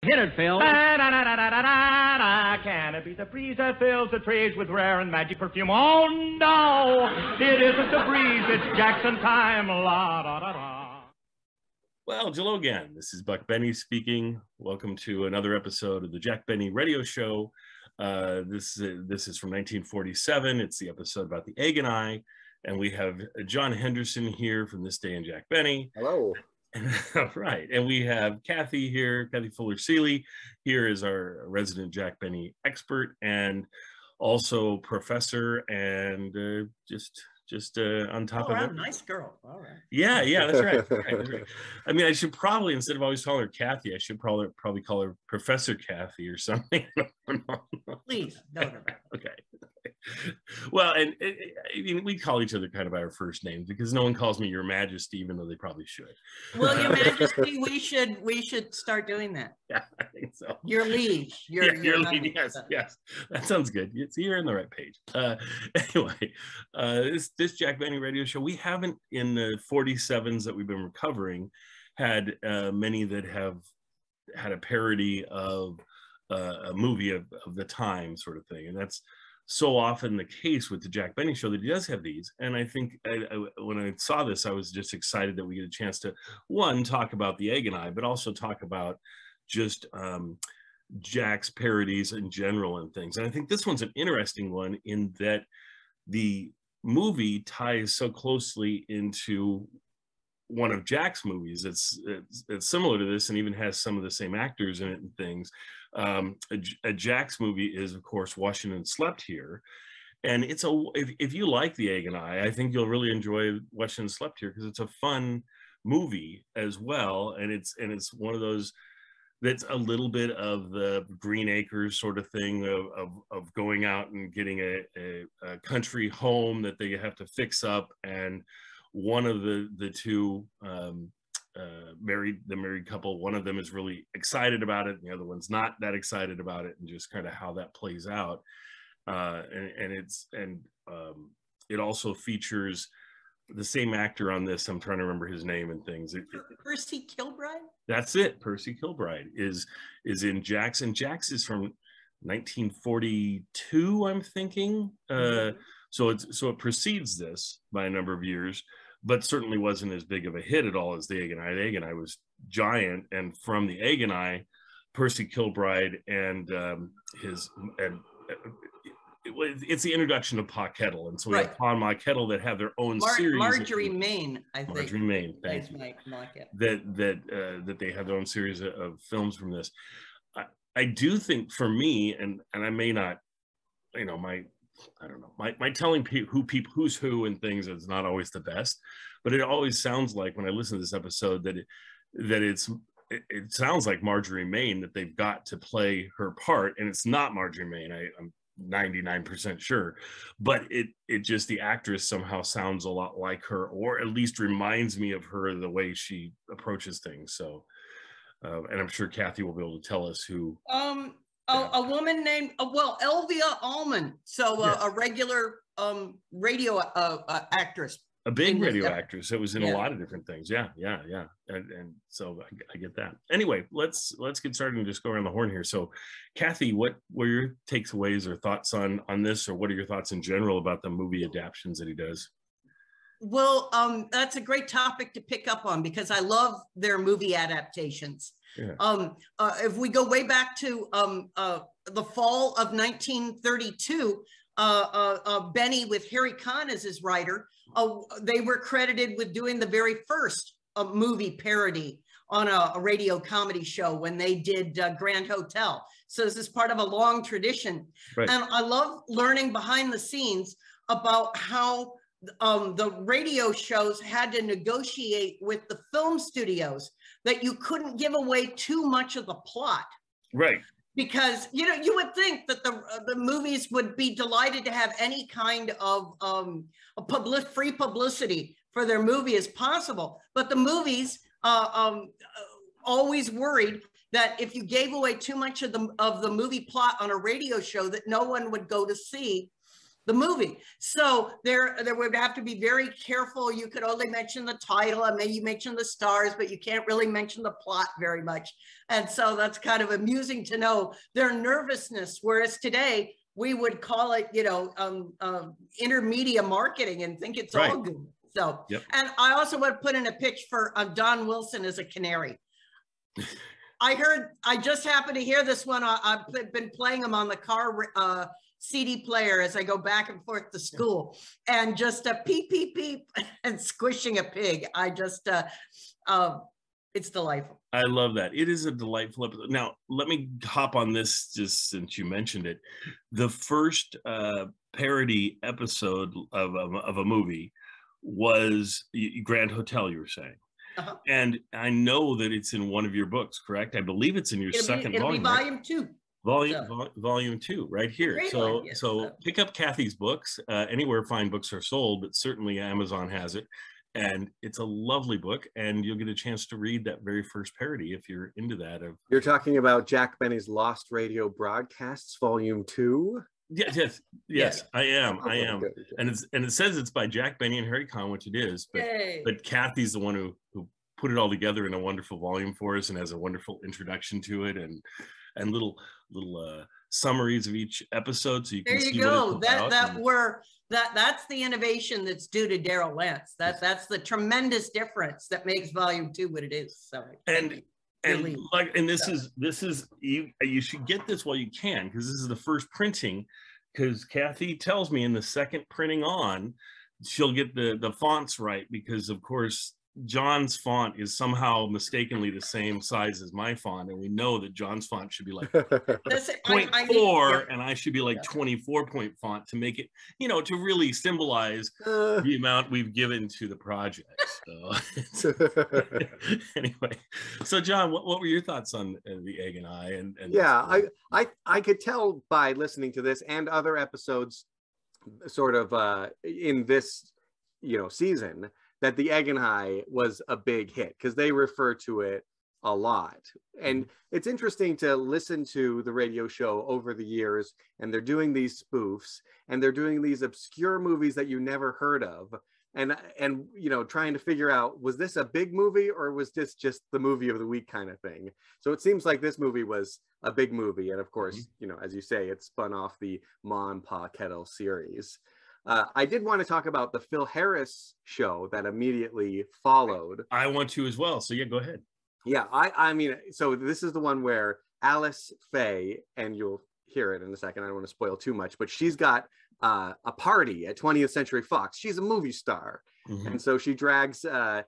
Hit it, Phil. Can it be the breeze that fills the trees with rare and magic perfume? Oh, no, it isn't the breeze. It's Jackson time. La, da, da, da. Well, hello again. This is Buck Benny speaking. Welcome to another episode of the Jack Benny Radio Show. This is from 1947. It's the episode about the egg and I. And we have John Henderson here from This Day in Jack Benny. Hello. Right. And we have Kathy here, Kathy Fuller-Seeley here is our resident Jack Benny expert and also professor and just on top of it. Nice girl. All right. Yeah, that's right. That's right. I mean, I should probably, instead of always calling her Kathy, I should probably call her Professor Kathy or something. Please, no. Okay. Well, and I mean, we call each other kind of by our first names because no one calls me Your Majesty, even though they probably should. Well, Your Majesty, we should start doing that. Yeah, I think so. Your liege. Your liege. Yes, that sounds good. You're on the right page. Anyway, this Jack Benny Radio Show, we haven't in the 47s that we've been recovering had many that have had a parody of a movie of the time sort of thing, and that's so often the case with the Jack Benny Show that he does have these. And I think when I saw this, I was just excited that we get a chance to, one, talk about the egg and I, but also talk about just Jack's parodies in general and things. And I think this one's an interesting one in that the movie ties so closely into one of Jack's movies. It's similar to this and even has some of the same actors in it and things. A Jack's movie is, of course, Washington Slept Here. And it's if you like The Egg and I think you'll really enjoy Washington Slept Here because it's a fun movie as well. And it's one of those that's a little bit of the Green Acres sort of thing of going out and getting a country home that they have to fix up. And one of the two married couple, one of them is really excited about it and the other one's not that excited about it, and just kind of how that plays out. It also features the same actor on this. I'm trying to remember his name and things. Percy Kilbride? That's it. Percy Kilbride is in Jack's, and Jack's is from 1942, I'm thinking. So it precedes this by a number of years, but certainly wasn't as big of a hit at all as The Egg and I. The Egg and I was giant, and from The Egg and I, Percy Kilbride it's the introduction of Pa Kettle, and so we have Pa and Ma Kettle that have their own series. Marjorie Main, I think. Marjorie Main, thank you. That they have their own series of films from this. I do think for me, and I may not, my telling who's who and things is not always the best, but it always sounds like when I listen to this episode that it sounds like Marjorie Main that they've got to play her part, and it's not Marjorie Main. I'm 99% sure, but it just, the actress somehow sounds a lot like her, or at least reminds me of her the way she approaches things. So, and I'm sure Kathy will be able to tell us who. A woman named, Elvia Allman. So yes. A regular radio actress. A big radio actress that was in a lot of different things. Yeah. And so I get that. Anyway, let's get started and just go around the horn here. So Kathy, what were your takeaways or thoughts on this, or what are your thoughts in general about the movie adaptions that he does? Well, that's a great topic to pick up on because I love their movie adaptations. Yeah. If we go way back to the fall of 1932, Benny with Harry Kahn as his writer, they were credited with doing the very first movie parody on a radio comedy show when they did Grand Hotel. So this is part of a long tradition. Right. And I love learning behind the scenes about how the radio shows had to negotiate with the film studios that you couldn't give away too much of the plot. Right. Because, you would think that the movies would be delighted to have any kind of free publicity for their movie as possible. But the movies always worried that if you gave away too much of the movie plot on a radio show that no one would go to see, the movie. So there would have to be very careful. You could only mention the title and maybe you mention the stars, but you can't really mention the plot very much. And so that's kind of amusing to know their nervousness. Whereas today we would call it, intermedia marketing and think it's all good. So, and I also would put in a pitch for Don Wilson as a canary. I just happened to hear this one. I've been playing them on the car CD player as I go back and forth to school, and just a peep, peep, peep, and squishing a pig. It's delightful. I love that. It is a delightful episode. Now, let me hop on this just since you mentioned it. The first parody episode of a movie was Grand Hotel, you were saying. And I know that it's in one of your books, correct? I believe it's in your second volume. It'll be volume 2. Volume 2, right here. So pick up Kathy's books anywhere fine books are sold, but certainly Amazon has it. And it's a lovely book, and you'll get a chance to read that very first parody if you're into that. You're talking about Jack Benny's Lost Radio Broadcasts, Volume 2? Yes, I am. And it says it's by Jack Benny and Harry Kahn, which it is, but Kathy's the one who put it all together in a wonderful volume for us and has a wonderful introduction to it and little summaries of each episode, so you can see what it's about. That's the innovation that's due to Daryl Lance. That's the tremendous difference that makes Volume 2 what it is. So this is you should get this while you can, because this is the first printing, because Kathy tells me in the second printing on she'll get the fonts right, because of course John's font is somehow mistakenly the same size as my font, and we know that John's font should be like 0.4 and I should be like 24-point font to make it, to really symbolize the amount we've given to the project. So anyway, so John, what were your thoughts on The Egg and I? And yeah, I could tell by listening to this and other episodes sort of in this season that The Egg and I was a big hit, because they refer to it a lot. And it's interesting to listen to the radio show over the years, and they're doing these spoofs, and they're doing these obscure movies that you never heard of, and trying to figure out, was this a big movie or was this just the movie of the week kind of thing? So it seems like this movie was a big movie, and of course, as you say, it spun off the Ma and Pa Kettle series. I did want to talk about the Phil Harris show that immediately followed. I want to as well. So yeah, go ahead. Yeah, I mean, so this is the one where Alice Faye, and you'll hear it in a second, I don't want to spoil too much, but she's got a party at 20th Century Fox. She's a movie star. And so she drags, Phil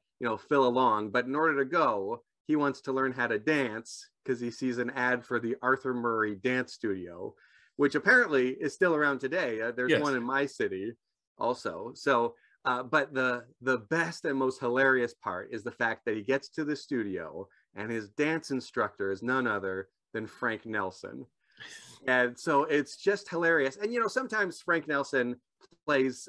along, but in order to go, he wants to learn how to dance because he sees an ad for the Arthur Murray Dance Studio, which apparently is still around today. There's one in my city also. So, but the best and most hilarious part is the fact that he gets to the studio and his dance instructor is none other than Frank Nelson. And so it's just hilarious. And, sometimes Frank Nelson plays,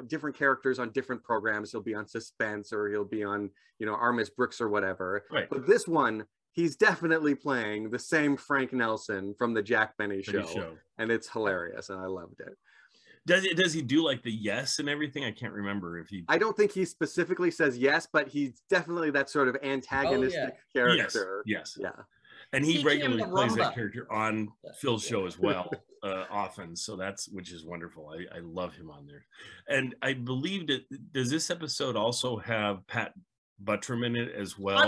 different characters on different programs. He'll be on Suspense, or he'll be on, Armis Brooks or whatever. Right. But this one, he's definitely playing the same Frank Nelson from the Jack Benny show. And it's hilarious, and I loved it. Does he do like the yes and everything? I can't remember if he... I don't think he specifically says yes, but he's definitely that sort of antagonistic character. Yes. Yeah. And he regularly plays that character on Phil's show as well, often. So which is wonderful. I love him on there. And I believe that, does this episode also have Pat Buttram in it as well?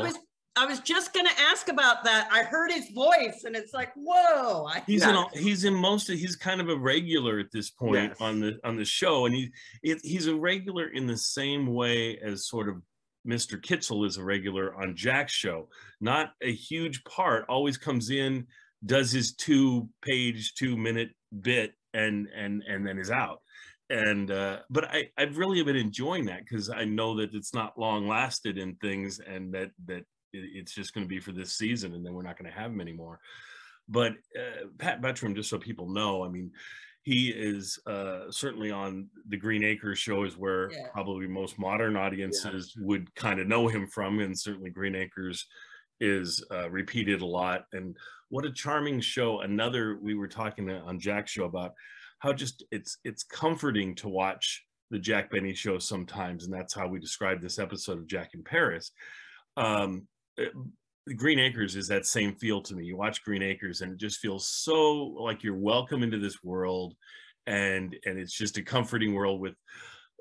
I was just going to ask about that. I heard his voice, and it's like, whoa! He's in most of. He's kind of a regular at this point on the show, and he's a regular in the same way as sort of Mr. Kitzel is a regular on Jack's show. Not a huge part. Always comes in, does his 2-minute bit, and then is out. And but I've really been enjoying that, because I know that it's not long lasted in things, and that it's just going to be for this season, and then we're not going to have him anymore. But Pat Buttram, just so people know, I mean, he is certainly on the Green Acres show, is where probably most modern audiences would kind of know him from, and certainly Green Acres is repeated a lot. And what a charming show. We were talking on Jack's show about how just it's comforting to watch the Jack Benny Show sometimes, and that's how we describe this episode of Jack in Paris. Green Acres is that same feel to me. You watch Green Acres and it just feels so like you're welcome into this world, and it's just a comforting world with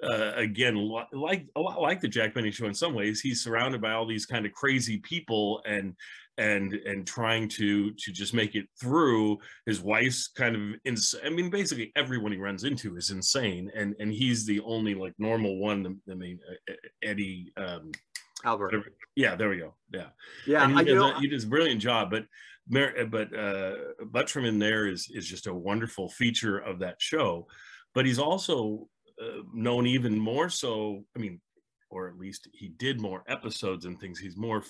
again, like a lot like the Jack Benny Show in some ways. He's surrounded by all these kind of crazy people and trying to just make it through. His wife's kind of I mean, basically everyone he runs into is insane, and he's the only like normal one. I mean, Eddie Albert. Whatever. Yeah, there we go. Yeah, and he does a brilliant job. But Buttram in there is just a wonderful feature of that show. But he's also known even more so. I mean, or at least he did more episodes and things. He's more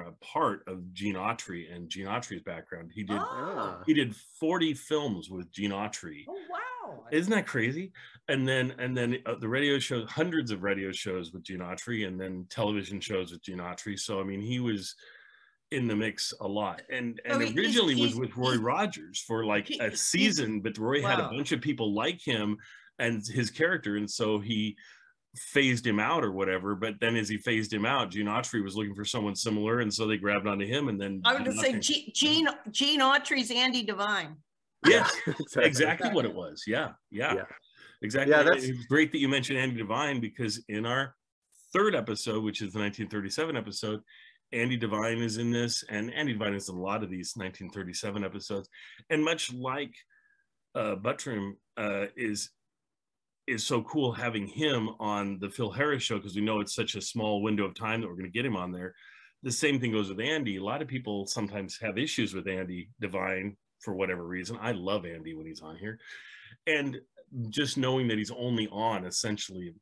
a part of Gene Autry and Gene Autry's background. He did 40 films with Gene Autry. Oh wow! Isn't that crazy? And then the radio shows, hundreds of radio shows with Gene Autry, and then television shows with Gene Autry. So I mean, he was in the mix a lot, and originally was with Roy Rogers for like a season, but Roy had a bunch of people like him and his character, and so he phased him out or whatever. But then as he phased him out, Gene Autry was looking for someone similar, and so they grabbed onto him. And then I would just say Gene Autry's Andy Devine. Yes, exactly what it was. Yeah, exactly. Yeah, it was great that you mentioned Andy Devine, because in our third episode, which is the 1937 episode, Andy Devine is in this, and Andy Devine is in a lot of these 1937 episodes. And much like Buttram is so cool having him on the Phil Harris Show, because we know it's such a small window of time that we're going to get him on there. The same thing goes with Andy. A lot of people sometimes have issues with Andy Devine for whatever reason. I love Andy when he's on here. And just knowing that he's only on essentially a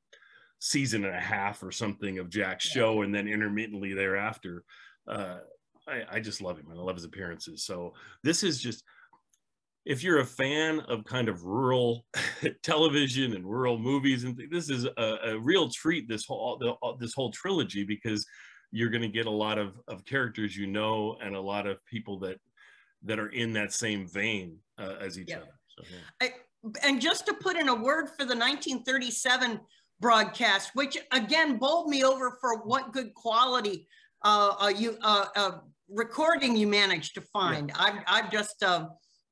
season and a half or something of Jack's show, and then intermittently thereafter, I just love him, and I love his appearances. So this is just, if you're a fan of kind of rural television and rural movies, and this is a real treat, this whole trilogy, because you're going to get a lot of characters, and a lot of people that are in that same vein as each other. So, and just to put in a word for the 1937 broadcast, which again bowled me over for what good quality recording you managed to find. I've just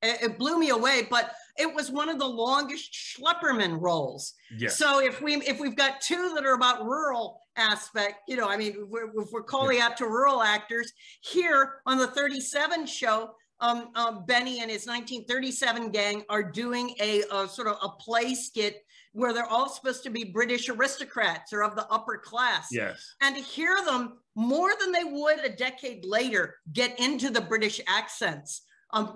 it blew me away, but it was one of the longest Schlepperman roles. Yes. So if we've got two that are about rural aspect, I mean, if we're calling out to rural actors here on the 37 show, Benny and his 1937 gang are doing a sort of a play skit where they're all supposed to be British aristocrats or of the upper class. Yes. And to hear them more than they would a decade later get into the British accents.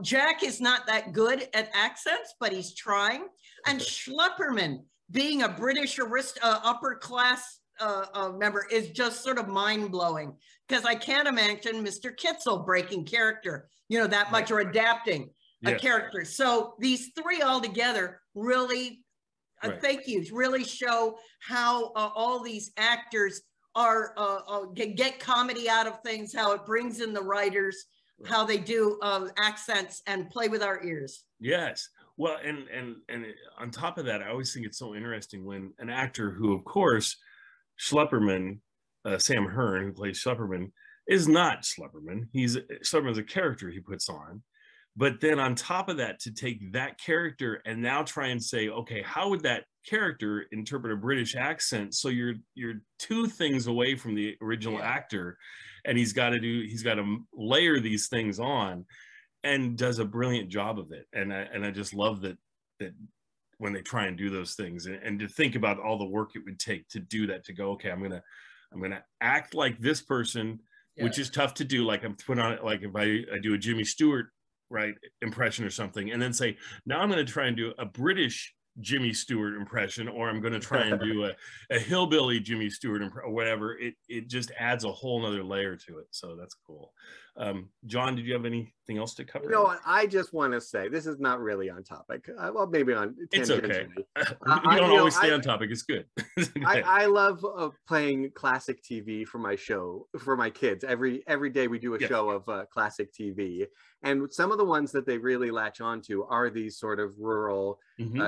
Jack is not that good at accents, but he's trying. And Schlepperman, being a British upper class member, is just sort of mind-blowing, because I can't imagine Mr. Kitzel breaking character, that much, or adapting a character. So these three all together really, thank you, really show how all these actors are get comedy out of things, how it brings in the writers, how they do accents and play with our ears. Yes. Well, and on top of that, I always think it's so interesting when an actor who, of course, Schlepperman, Sam Hearn, who plays Schlepperman, is not Schlepperman. Schlepperman's a character he puts on. But then on top of that, to take that character and now try and say, okay, how would that character interpret a British accent? So you're two things away from the original actor, and he's got to layer these things on, and does a brilliant job of it. And I just love that when they try and do those things, and to think about all the work it would take to do that, to go, okay, I'm gonna act like this person, which is tough to do. Like I'm put on it, like if I do a Jimmy Stewart impression or something, and then say, now I'm going to try and do a British Jimmy Stewart impression, or I'm going to try and do a hillbilly Jimmy Stewart or whatever. It just adds a whole nother layer to it. So that's cool. John, did you have anything else to cover? You know what? I just want to say this is not really on topic. Well, maybe on. It's okay. You don't always stay on topic. It's good. I love playing classic TV for my kids. Every day we do a show of classic TV, and some of the ones that they really latch onto are these sort of rural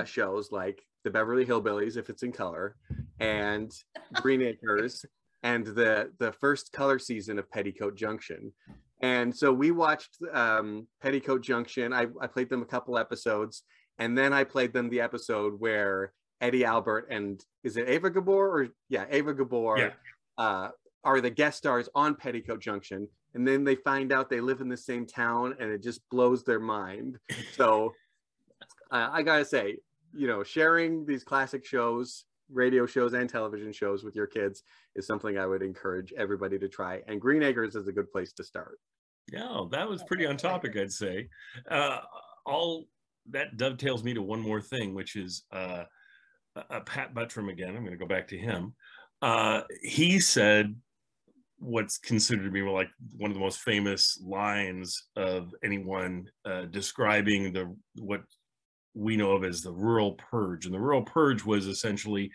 shows, like the Beverly Hillbillies, if it's in color, and Green Acres, and the first color season of Petticoat Junction. And so we watched Petticoat Junction. I played them a couple episodes, and then I played them the episode where Eddie Albert and is it Ava Gabor Ava Gabor are the guest stars on Petticoat Junction, and then they find out they live in the same town, and it just blows their mind. So I gotta say, sharing these classic shows, radio shows and television shows with your kids is something I would encourage everybody to try. And Green Acres is a good place to start. Yeah, that was pretty on topic, I'd say. All that dovetails me to one more thing, which is Pat Buttram again. I'm going to go back to him. He said what's considered to be like one of the most famous lines of anyone describing what we know of as the rural purge. And the rural purge was essentially,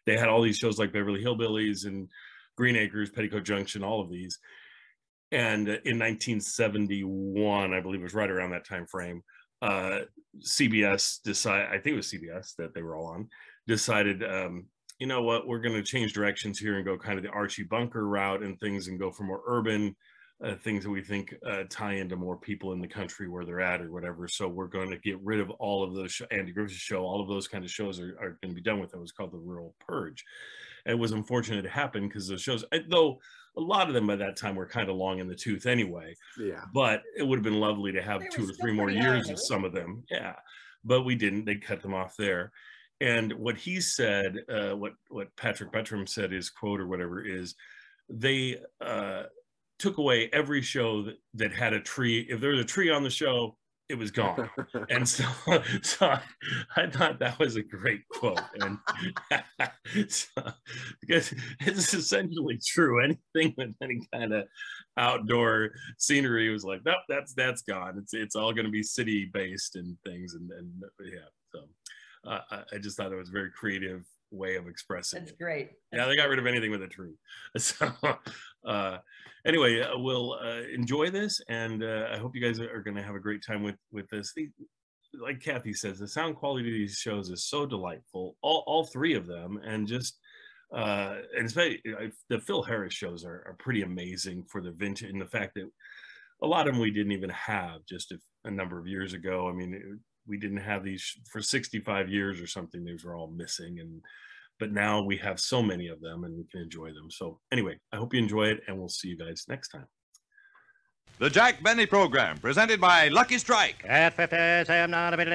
they had all these shows like Beverly Hillbillies and Green Acres, Petticoat Junction, all of these. And in 1971, I believe it was right around that time frame, CBS decided, I think it was CBS that they were all on, decided, you know what, we're going to change directions here and go kind of the Archie Bunker route and things, and go for more urban things that we think tie into more people in the country where they're at or whatever. So we're going to get rid of all of those, Andy Griffith's show, all of those kind of shows are going to be done with. It was called the Rural Purge. And it was unfortunate to happen because the shows, though a lot of them by that time were kind of long in the tooth anyway. Yeah. But it would have been lovely to have 2 or 3 more years of some of them. Yeah. But we didn't. They cut them off there. And what he said, what Patrick Buttram said, his quote or whatever, is they took away every show that had a tree. If there was a tree on the show, it was gone. And so I thought that was a great quote. And because it's essentially true. Anything with any kind of outdoor scenery was like, nope, that's gone. It's all going to be city based and things. And yeah, so I just thought it was a very creative way of expressing That's great. Yeah, they got rid of anything with a tree. So anyway, we'll enjoy this, and I hope you guys are going to have a great time with this. Like Kathy says, the sound quality of these shows is so delightful, all 3 of them, and just and especially the Phil Harris shows are pretty amazing for the vintage, and the fact that a lot of them we didn't even have just a number of years ago. I mean, we didn't have these for 65 years or something. These were all missing, but now we have so many of them and we can enjoy them. So anyway, I hope you enjoy it, and we'll see you guys next time. The Jack Benny Program, presented by Lucky Strike. At 57, American.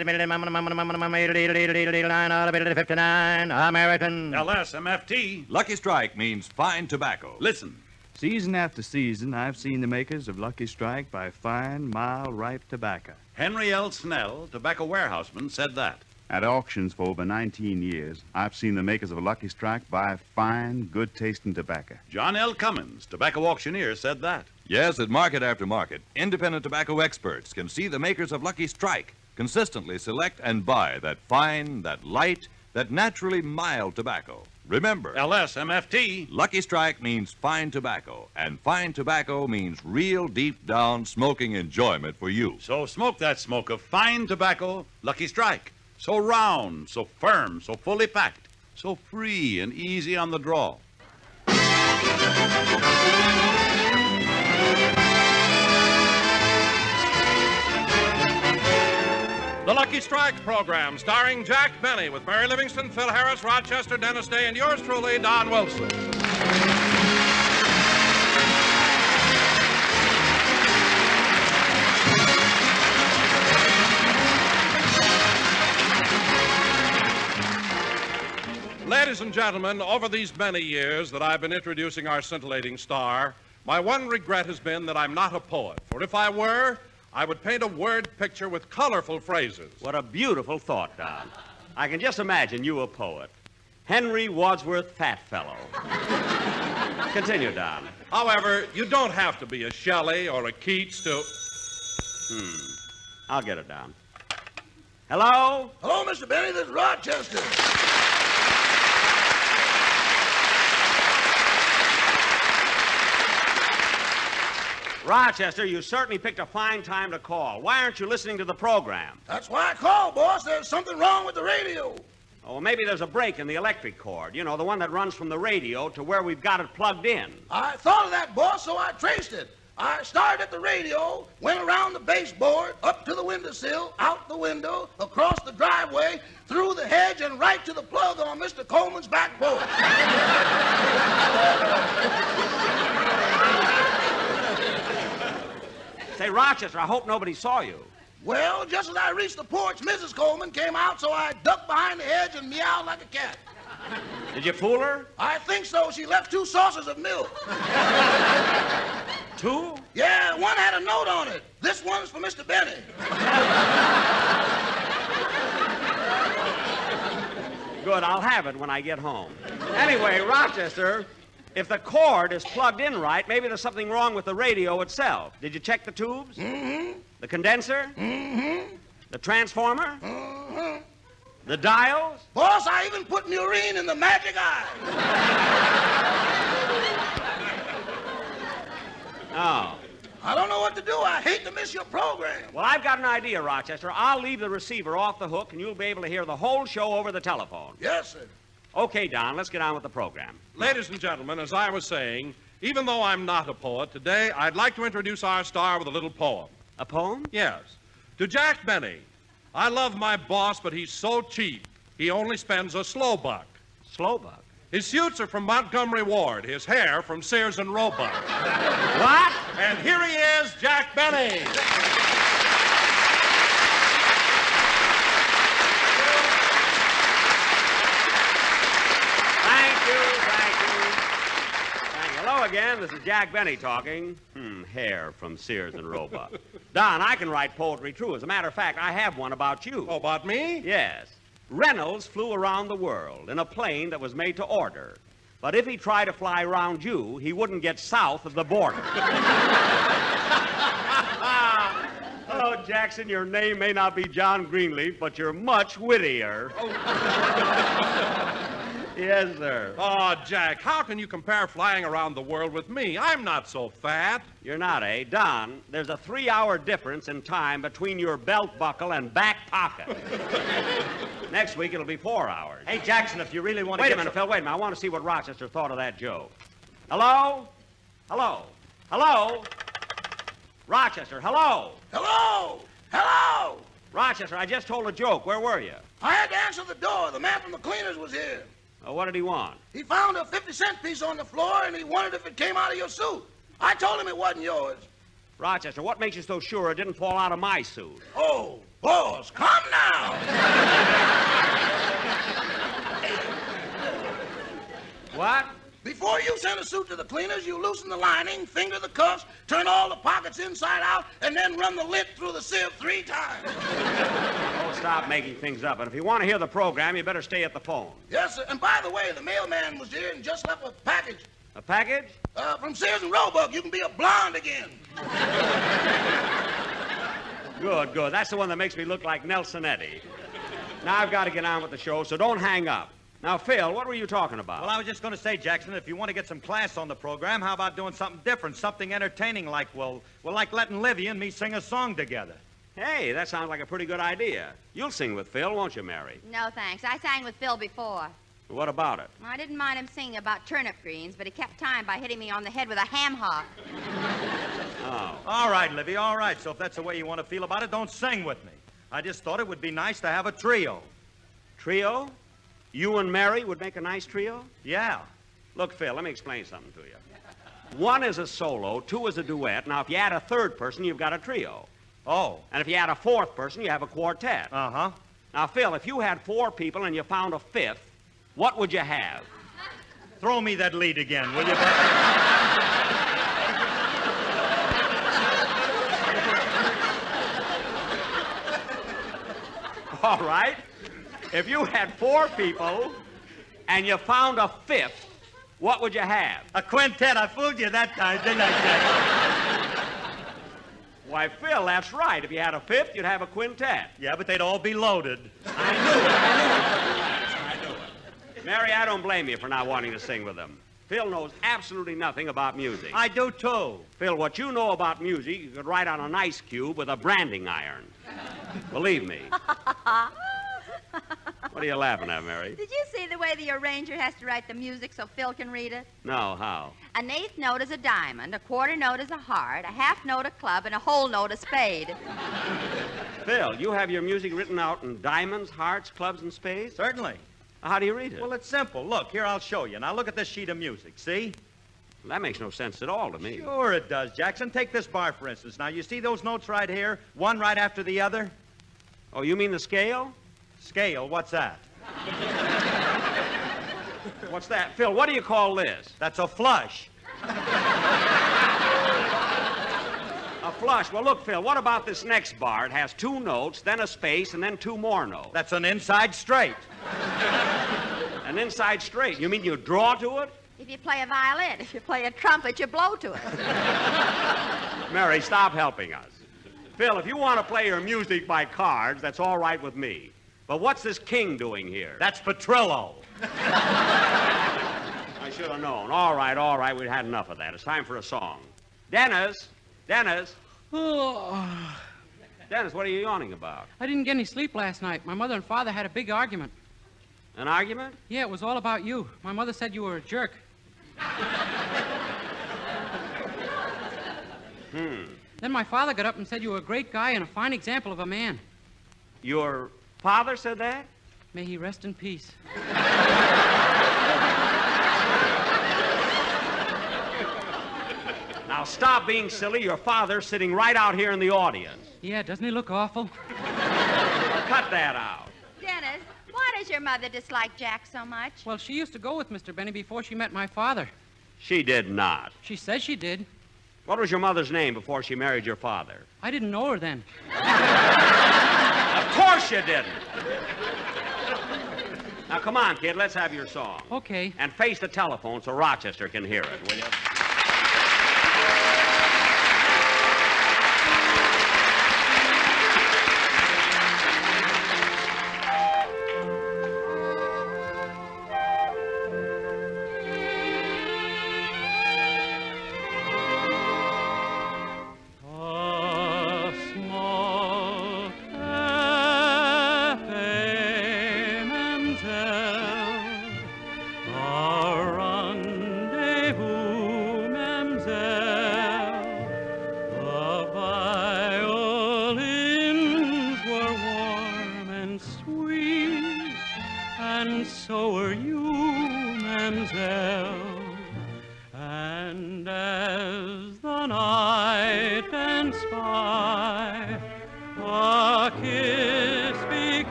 LSMFT. Lucky Strike means fine tobacco. Listen. Season after season, I've seen the makers of Lucky Strike buy fine, mild, ripe tobacco. Henry L. Snell, tobacco warehouseman, said that. At auctions for over 19 years, I've seen the makers of Lucky Strike buy fine, good-tasting tobacco. John L. Cummins, tobacco auctioneer, said that. Yes, at market after market, independent tobacco experts can see the makers of Lucky Strike consistently select and buy that fine, that light, that naturally mild tobacco. Remember, LSMFT. Lucky Strike means fine tobacco, and fine tobacco means real deep-down smoking enjoyment for you. So smoke that smoke of fine tobacco, Lucky Strike. So round, so firm, so fully packed, so free and easy on the draw. The Lucky Strike program, starring Jack Benny, with Mary Livingston, Phil Harris, Rochester, Dennis Day, and yours truly, Don Wilson. Ladies and gentlemen, over these many years that I've been introducing our scintillating star, my one regret has been that I'm not a poet. For if I were, I would paint a word picture with colorful phrases. What a beautiful thought, Don. I can just imagine you a poet. Henry Wadsworth Fatfellow. Continue, Don. However, you don't have to be a Shelley or a Keats to... I'll get it down. Hello? Hello, Mr. Benny. This is Rochester. Rochester, you certainly picked a fine time to call. Why aren't you listening to the program? That's why I called, boss. There's something wrong with the radio. Oh, well, maybe there's a break in the electric cord. You know, the one that runs from the radio to where we've got it plugged in. I thought of that, boss, so I traced it. I started at the radio, went around the baseboard, up to the windowsill, out the window, across the driveway, through the hedge, and right to the plug on Mr. Coleman's back porch. Say, Rochester, I hope nobody saw you. Well, just as I reached the porch, Mrs. Coleman came out, so I ducked behind the hedge and meowed like a cat. Did you fool her? I think so. She left 2 saucers of milk. 2? Yeah, one had a note on it. This one's for Mr. Benny. Good, I'll have it when I get home. Anyway, Rochester, if the cord is plugged in right, maybe there's something wrong with the radio itself. Did you check the tubes? Mm-hmm. The condenser? Mm-hmm. The transformer? Mm-hmm. The dials? Boss, I even put Murine in the magic eye. Oh. I don't know what to do. I hate to miss your program. Well, I've got an idea, Rochester. I'll leave the receiver off the hook, and you'll be able to hear the whole show over the telephone. Yes, sir. Okay, Don, let's get on with the program. Ladies and gentlemen, as I was saying, even though I'm not a poet, today I'd like to introduce our star with a little poem. A poem? Yes. To Jack Benny. I love my boss, but he's so cheap. He only spends a slow buck. Slow buck? His suits are from Montgomery Ward. His hair from Sears and Roebuck. What? And here he is, Jack Benny. Thank you. Hello again. This is Jack Benny talking. Hair from Sears and Roebuck. Don, I can write poetry, too. As a matter of fact, I have one about you. Oh, about me? Yes. Reynolds flew around the world in a plane that was made to order. But if he tried to fly around you, he wouldn't get south of the border. Oh, Jackson, your name may not be John Greenleaf, but you're much wittier. Yes, sir. Oh, Jack, how can you compare flying around the world with me? I'm not so fat. You're not, eh? Don, there's a 3-hour difference in time between your belt buckle and back pocket. Next week, it'll be 4 hours. Hey, Jackson, if you really want to Wait a minute, Phil, wait a minute. I want to see what Rochester thought of that joke. Hello? Hello? Hello? Rochester, hello? Hello? Hello? Rochester, I just told a joke. Where were you? I had to answer the door. The man from the cleaners was here. What did he want? He found a 50-cent piece on the floor, and he wondered if it came out of your suit. I told him it wasn't yours. Rochester, what makes you so sure it didn't fall out of my suit? Oh, boss, come now. What? Before you send a suit to the cleaners, you loosen the lining, finger the cuffs, turn all the pockets inside out, and then run the lint through the sieve 3 times. Oh, stop making things up. And if you want to hear the program, you better stay at the phone. Yes, sir. And by the way, the mailman was here and just left a package. A package? From Sears and Roebuck. You can be a blonde again. Good, good. That's the one that makes me look like Nelson Eddy. Now I've got to get on with the show, so don't hang up. Now, Phil, what were you talking about? Well, I was just going to say, Jackson, if you want to get some class on the program, how about doing something different, something entertaining like, like letting Livy and me sing a song together. Hey, that sounds like a pretty good idea. You'll sing with Phil, won't you, Mary? No, thanks. I sang with Phil before. What about it? I didn't mind him singing about turnip greens, but he kept time by hitting me on the head with a ham hock. Oh. All right, Livy, all right. So if that's the way you want to feel about it, don't sing with me. I just thought it would be nice to have a trio. Trio? You and Mary would make a nice trio? Yeah. Look, Phil, let me explain something to you. 1 is a solo, 2 is a duet. Now, if you add a 3rd person, you've got a trio. Oh. And if you add a 4th person, you have a quartet. Uh-huh. Now, Phil, if you had 4 people and you found a 5th, what would you have? Throw me that lead again, will you? All right. If you had 4 people and you found a 5th, what would you have? A quintet. I fooled you that time, didn't I, Jack? Why, Phil, that's right. If you had a fifth, you'd have a quintet. Yeah, but they'd all be loaded. I knew it. Mary, I don't blame you for not wanting to sing with them. Phil knows absolutely nothing about music. I do, too. Phil, what you know about music, you could write on an ice cube with a branding iron. Believe me. What are you laughing at, Mary? Did you see the way the arranger has to write the music so Phil can read it? No, how? An eighth note is a diamond, a quarter note is a heart, a half note a club, and a whole note a spade. Phil, you have your music written out in diamonds, hearts, clubs, and spades? Certainly. How do you read it? Well, it's simple. Look, here, I'll show you. Now, look at this sheet of music. See? Well, that makes no sense at all to me. Sure it does, Jackson. Take this bar, for instance. Now, you see those notes right here? One right after the other? Oh, you mean the scale? Scale? What's that? What's that? Phil, what do you call this? That's a flush. A flush. Well, look, Phil, what about this next bar? It has two notes, then a space, and then two more notes. That's an inside straight. An inside straight. You mean you draw to it? If you play a violin, if you play a trumpet, you blow to it. Mary, stop helping us. Phil, if you want to play your music by cards, that's all right with me. But what's this king doing here? That's Petrillo. I should have known. All right. We've had enough of that. It's time for a song. Dennis. Oh. Dennis, what are you yawning about? I didn't get any sleep last night. My mother and father had a big argument. An argument? Yeah, it was all about you. My mother said you were a jerk. Then my father got up and said you were a great guy and a fine example of a man. Your father said that? May he rest in peace. Now stop being silly. Your father's sitting right out here in the audience. Yeah, doesn't he look awful? Cut that out. Dennis, why does your mother dislike Jack so much? Well, she used to go with Mr. Benny before she met my father. She did not. She says she did. What was your mother's name before she married your father? I didn't know her then. Of course you didn't. Now, come on, kid, let's have your song. Okay. And face the telephone so Rochester can hear it, will you?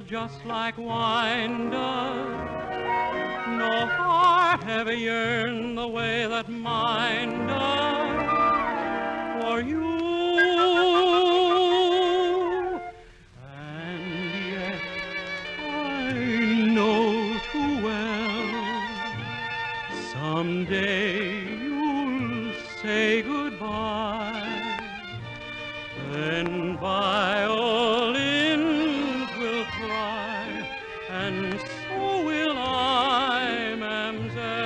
Just like wine does. No heart ever yearned the way that mine does for you. And yet I know too well someday you'll say goodbye. Then by all and so will I, Mamselle.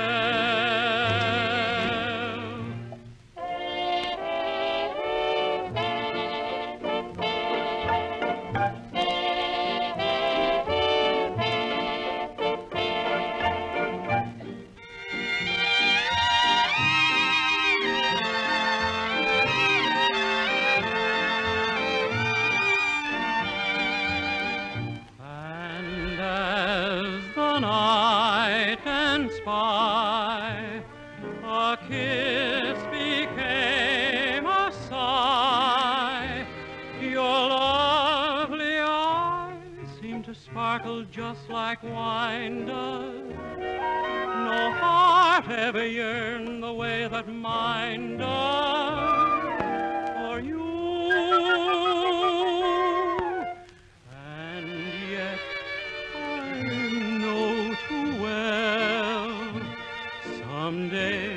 A kiss became a sigh. Your lovely eyes seem to sparkle just like wine does. No heart ever yearned the way that mine does for you. Someday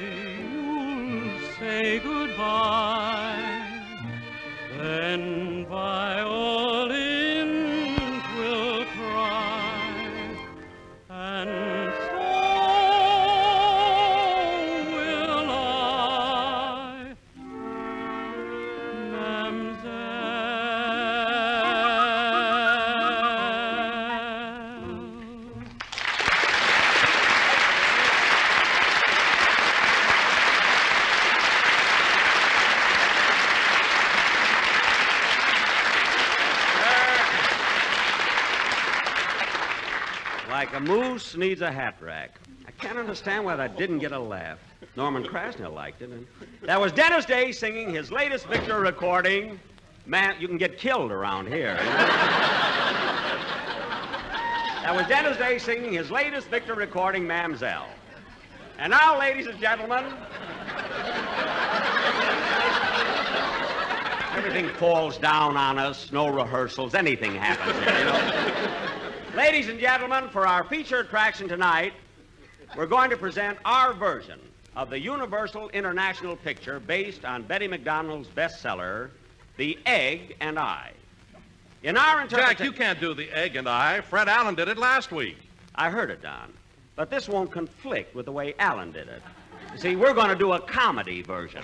you'll say goodbye, then violins will cry, and so will I, Like a moose needs a hat rack. I can't understand why that didn't get a laugh. Norman Krasner liked it. And that was Dennis Day singing his latest Victor recording. Man, you can get killed around here. That was Dennis Day singing his latest Victor recording, Mamselle. And now, ladies and gentlemen, everything falls down on us, no rehearsals, anything happens here, you know. Ladies and gentlemen, for our feature attraction tonight, we're going to present our version of the Universal International picture based on Betty McDonald's bestseller, The Egg and I. In our interpretation... Jack, you can't do The Egg and I. Fred Allen did it last week. I heard it, Don. But this won't conflict with the way Allen did it. You see, we're going to do a comedy version.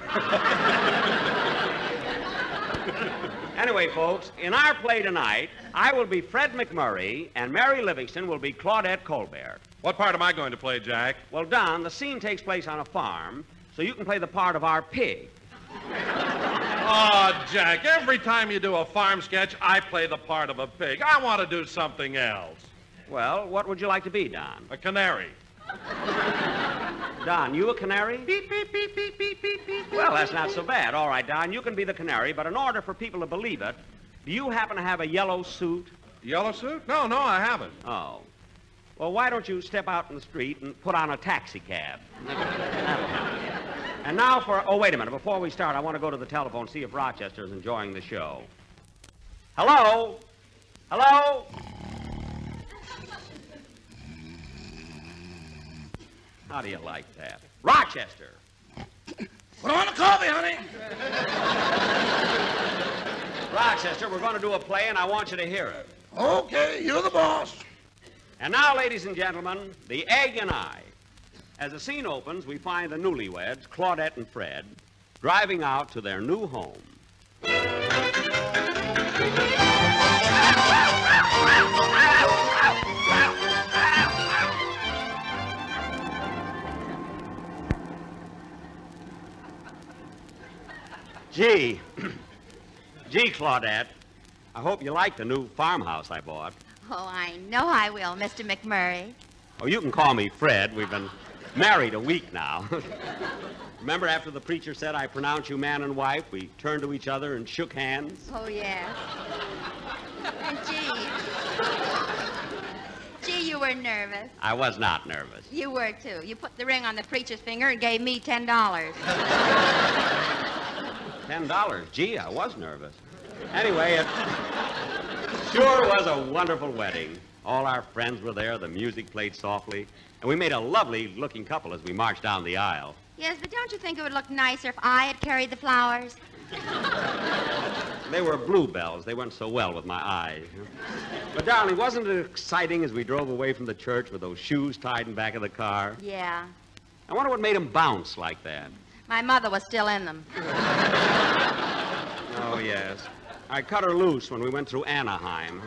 Anyway, folks, in our play tonight, I will be Fred McMurray, and Mary Livingston will be Claudette Colbert. What part am I going to play, Jack? Well, Don, the scene takes place on a farm, so you can play the part of our pig. Oh, Jack, every time you do a farm sketch, I play the part of a pig. I want to do something else. Well, what would you like to be, Don? A canary. Don, you a canary? Beep, beep, beep, beep, beep, beep, beep. Well, that's not so bad. All right, Don, you can be the canary, but in order for people to believe it, do you happen to have a yellow suit? Yellow suit? No, I haven't. Oh. Well, why don't you step out in the street and put on a taxi cab? And now for... Oh, wait a minute. Before we start, I want to go to the telephone and see if Rochester's enjoying the show. Hello? Hello? How do you like that? Rochester! Put on the coffee, honey. Rochester, we're going to do a play, and I want you to hear it. Okay, you're the boss. And now, ladies and gentlemen, The Egg and I. As the scene opens, we find the newlyweds, Claudette and Fred, driving out to their new home. Gee, Claudette, I hope you like the new farmhouse I bought. Oh, I know I will, Mr. McMurray. Oh, you can call me Fred. We've been married a week now. Remember after the preacher said, I pronounce you man and wife, we turned to each other and shook hands? Oh, yes. And gee, you were nervous. I was not nervous. You were, too. You put the ring on the preacher's finger and gave me $10. $10? Gee, I was nervous. Anyway, it sure was a wonderful wedding. All our friends were there, the music played softly, and we made a lovely-looking couple as we marched down the aisle. Yes, but don't you think it would look nicer if I had carried the flowers? They were bluebells. They went so well with my eyes. But, darling, wasn't it exciting as we drove away from the church with those shoes tied in back of the car? Yeah. I wonder what made them bounce like that. My mother was still in them. Oh, yes. I cut her loose when we went through Anaheim.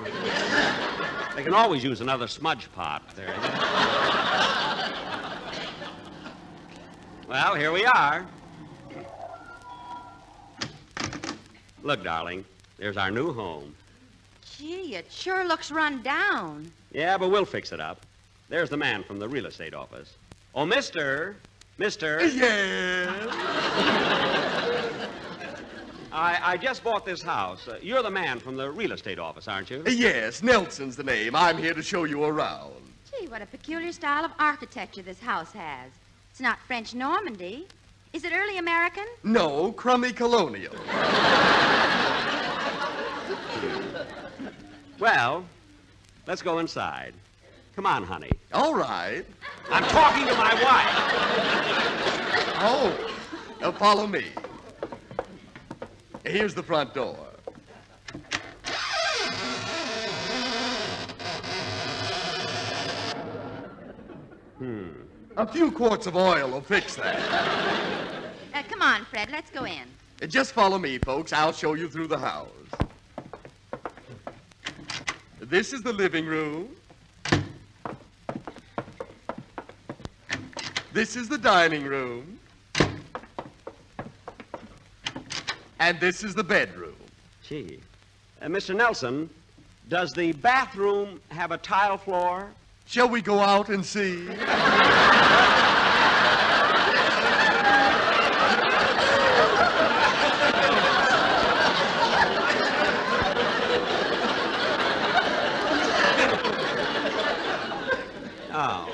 They can always use another smudge pot there. Well, here we are. Look, darling, there's our new home. Gee, it sure looks run down. Yeah, but we'll fix it up. There's the man from the real estate office. Oh, Mister. Yes? I just bought this house. You're the man from the real estate office, aren't you? Yes, Nelson's the name. I'm here to show you around. Gee, what a peculiar style of architecture this house has. It's not French Normandy. Is it early American? No, crummy colonial. Well, let's go inside. Come on, honey. All right. I'm talking to my wife. Follow me. Here's the front door. A few quarts of oil will fix that. Come on, Fred, let's go in. Just follow me, folks. I'll show you through the house. This is the living room. This is the dining room. And this is the bedroom. Gee. Mr. Nelson, does the bathroom have a tile floor? Shall we go out and see? Oh.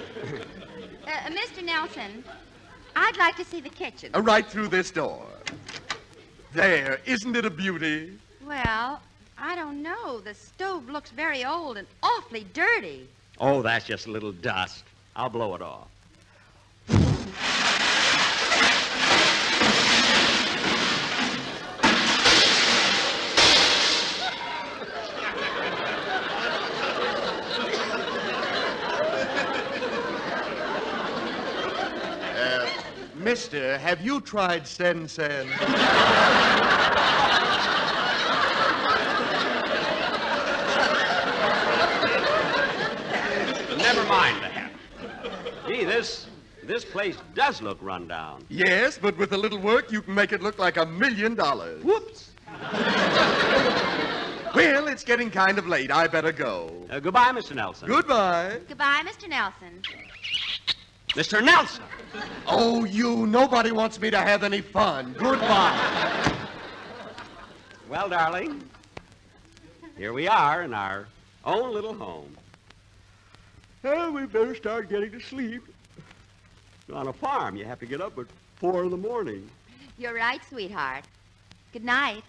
Mr. Nelson, I'd like to see the kitchen. Right through this door. There, isn't it a beauty? Well, I don't know. The stove looks very old and awfully dirty. Oh, that's just a little dust. I'll blow it off. Mister, have you tried Sen-Sen? Never mind that. Gee, this place does look run down. Yes, but with a little work, you can make it look like $1 million. Whoops. Well, it's getting kind of late. I better go. Goodbye, Mr. Nelson. Goodbye. Goodbye, Mr. Nelson. Mr. Nelson! Oh, you. Nobody wants me to have any fun. Goodbye. Well, darling, here we are in our own little home. Well, we better start getting to sleep. On a farm, you have to get up at 4 in the morning. You're right, sweetheart. Good night.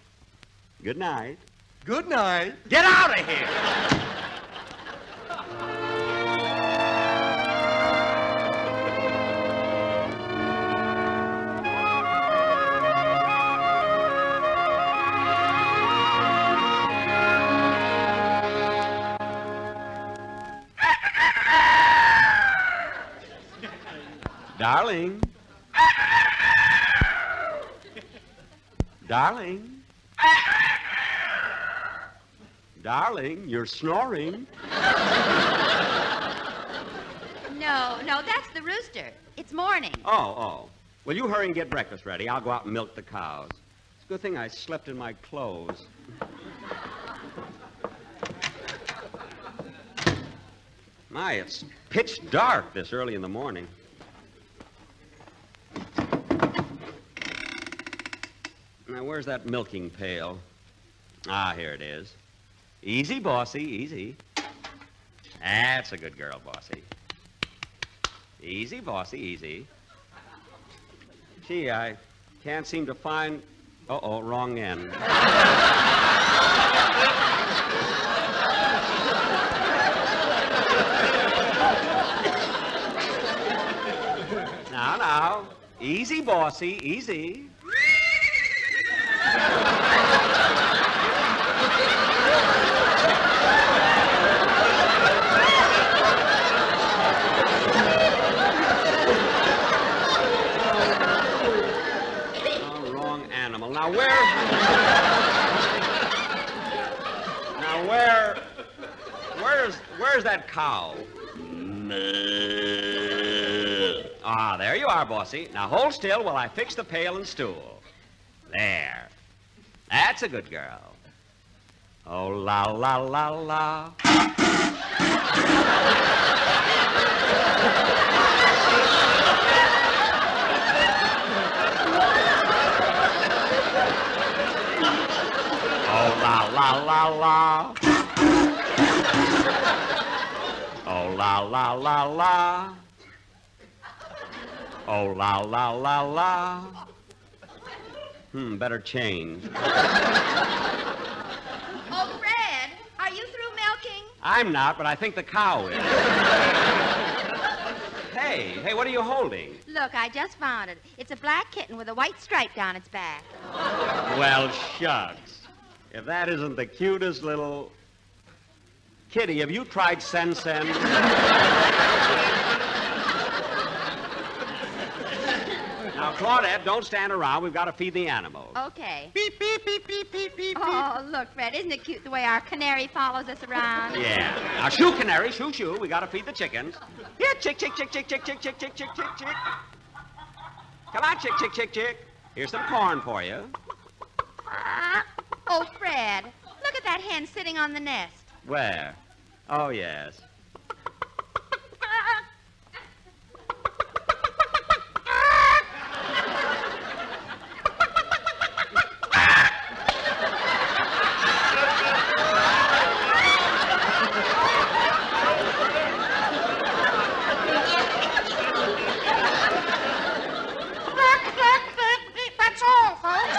Good night. Good night. Get out of here! Darling. Darling. Darling, you're snoring. No, that's the rooster. It's morning. Oh. Well, you hurry and get breakfast ready. I'll go out and milk the cows. It's a good thing I slept in my clothes. My, it's pitch dark this early in the morning. Now, where's that milking pail? Ah, here it is. Easy, bossy, easy. That's a good girl, bossy. Easy, bossy, easy. Gee, I can't seem to find... Uh-oh, wrong end. Now. Easy, bossy, easy. Oh, wrong animal. Now, where's that cow? Ah, there you are, bossy. Now hold still while I fix the pail and stool. There. That's a good girl. Oh, la, la, la, la. Oh, la, la, la, la. Oh, la, la, la, la. Oh, la, la, la, la. Better change. Oh, Fred, are you through milking? I'm not, but I think the cow is. Hey, Hey, what are you holding? Look, I just found it. It's a black kitten with a white stripe down its back. Well, shucks. If that isn't the cutest little... Kitty, have you tried Sen-Sen? Now, Claudette, don't stand around. We've got to feed the animals. Okay. Beep, beep, beep, beep, beep, beep. Oh, look, Fred, isn't it cute the way our canary follows us around? Yeah. Now, shoo, canary, shoo, shoo. We got to feed the chickens. Here, chick, chick, chick, chick, chick, chick, chick, chick, chick, chick, chick. Come on, chick, chick, chick, chick. Here's some corn for you. Oh, Fred, look at that hen sitting on the nest. Where? Oh, yes. That's all, folks.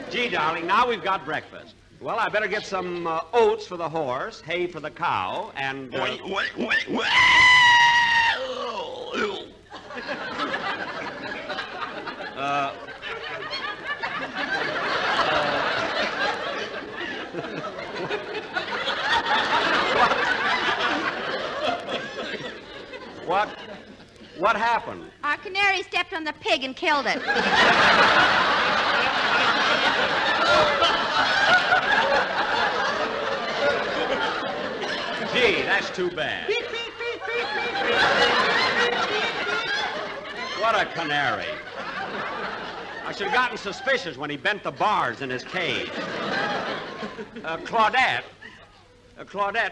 Gee, darling, now we've got breakfast. Well, I better get some oats for the horse, hay for the cow, and... What happened? Our canary stepped on the pig and killed it. Gee, that's too bad. What a canary. I should have gotten suspicious when he bent the bars in his cage. Claudette,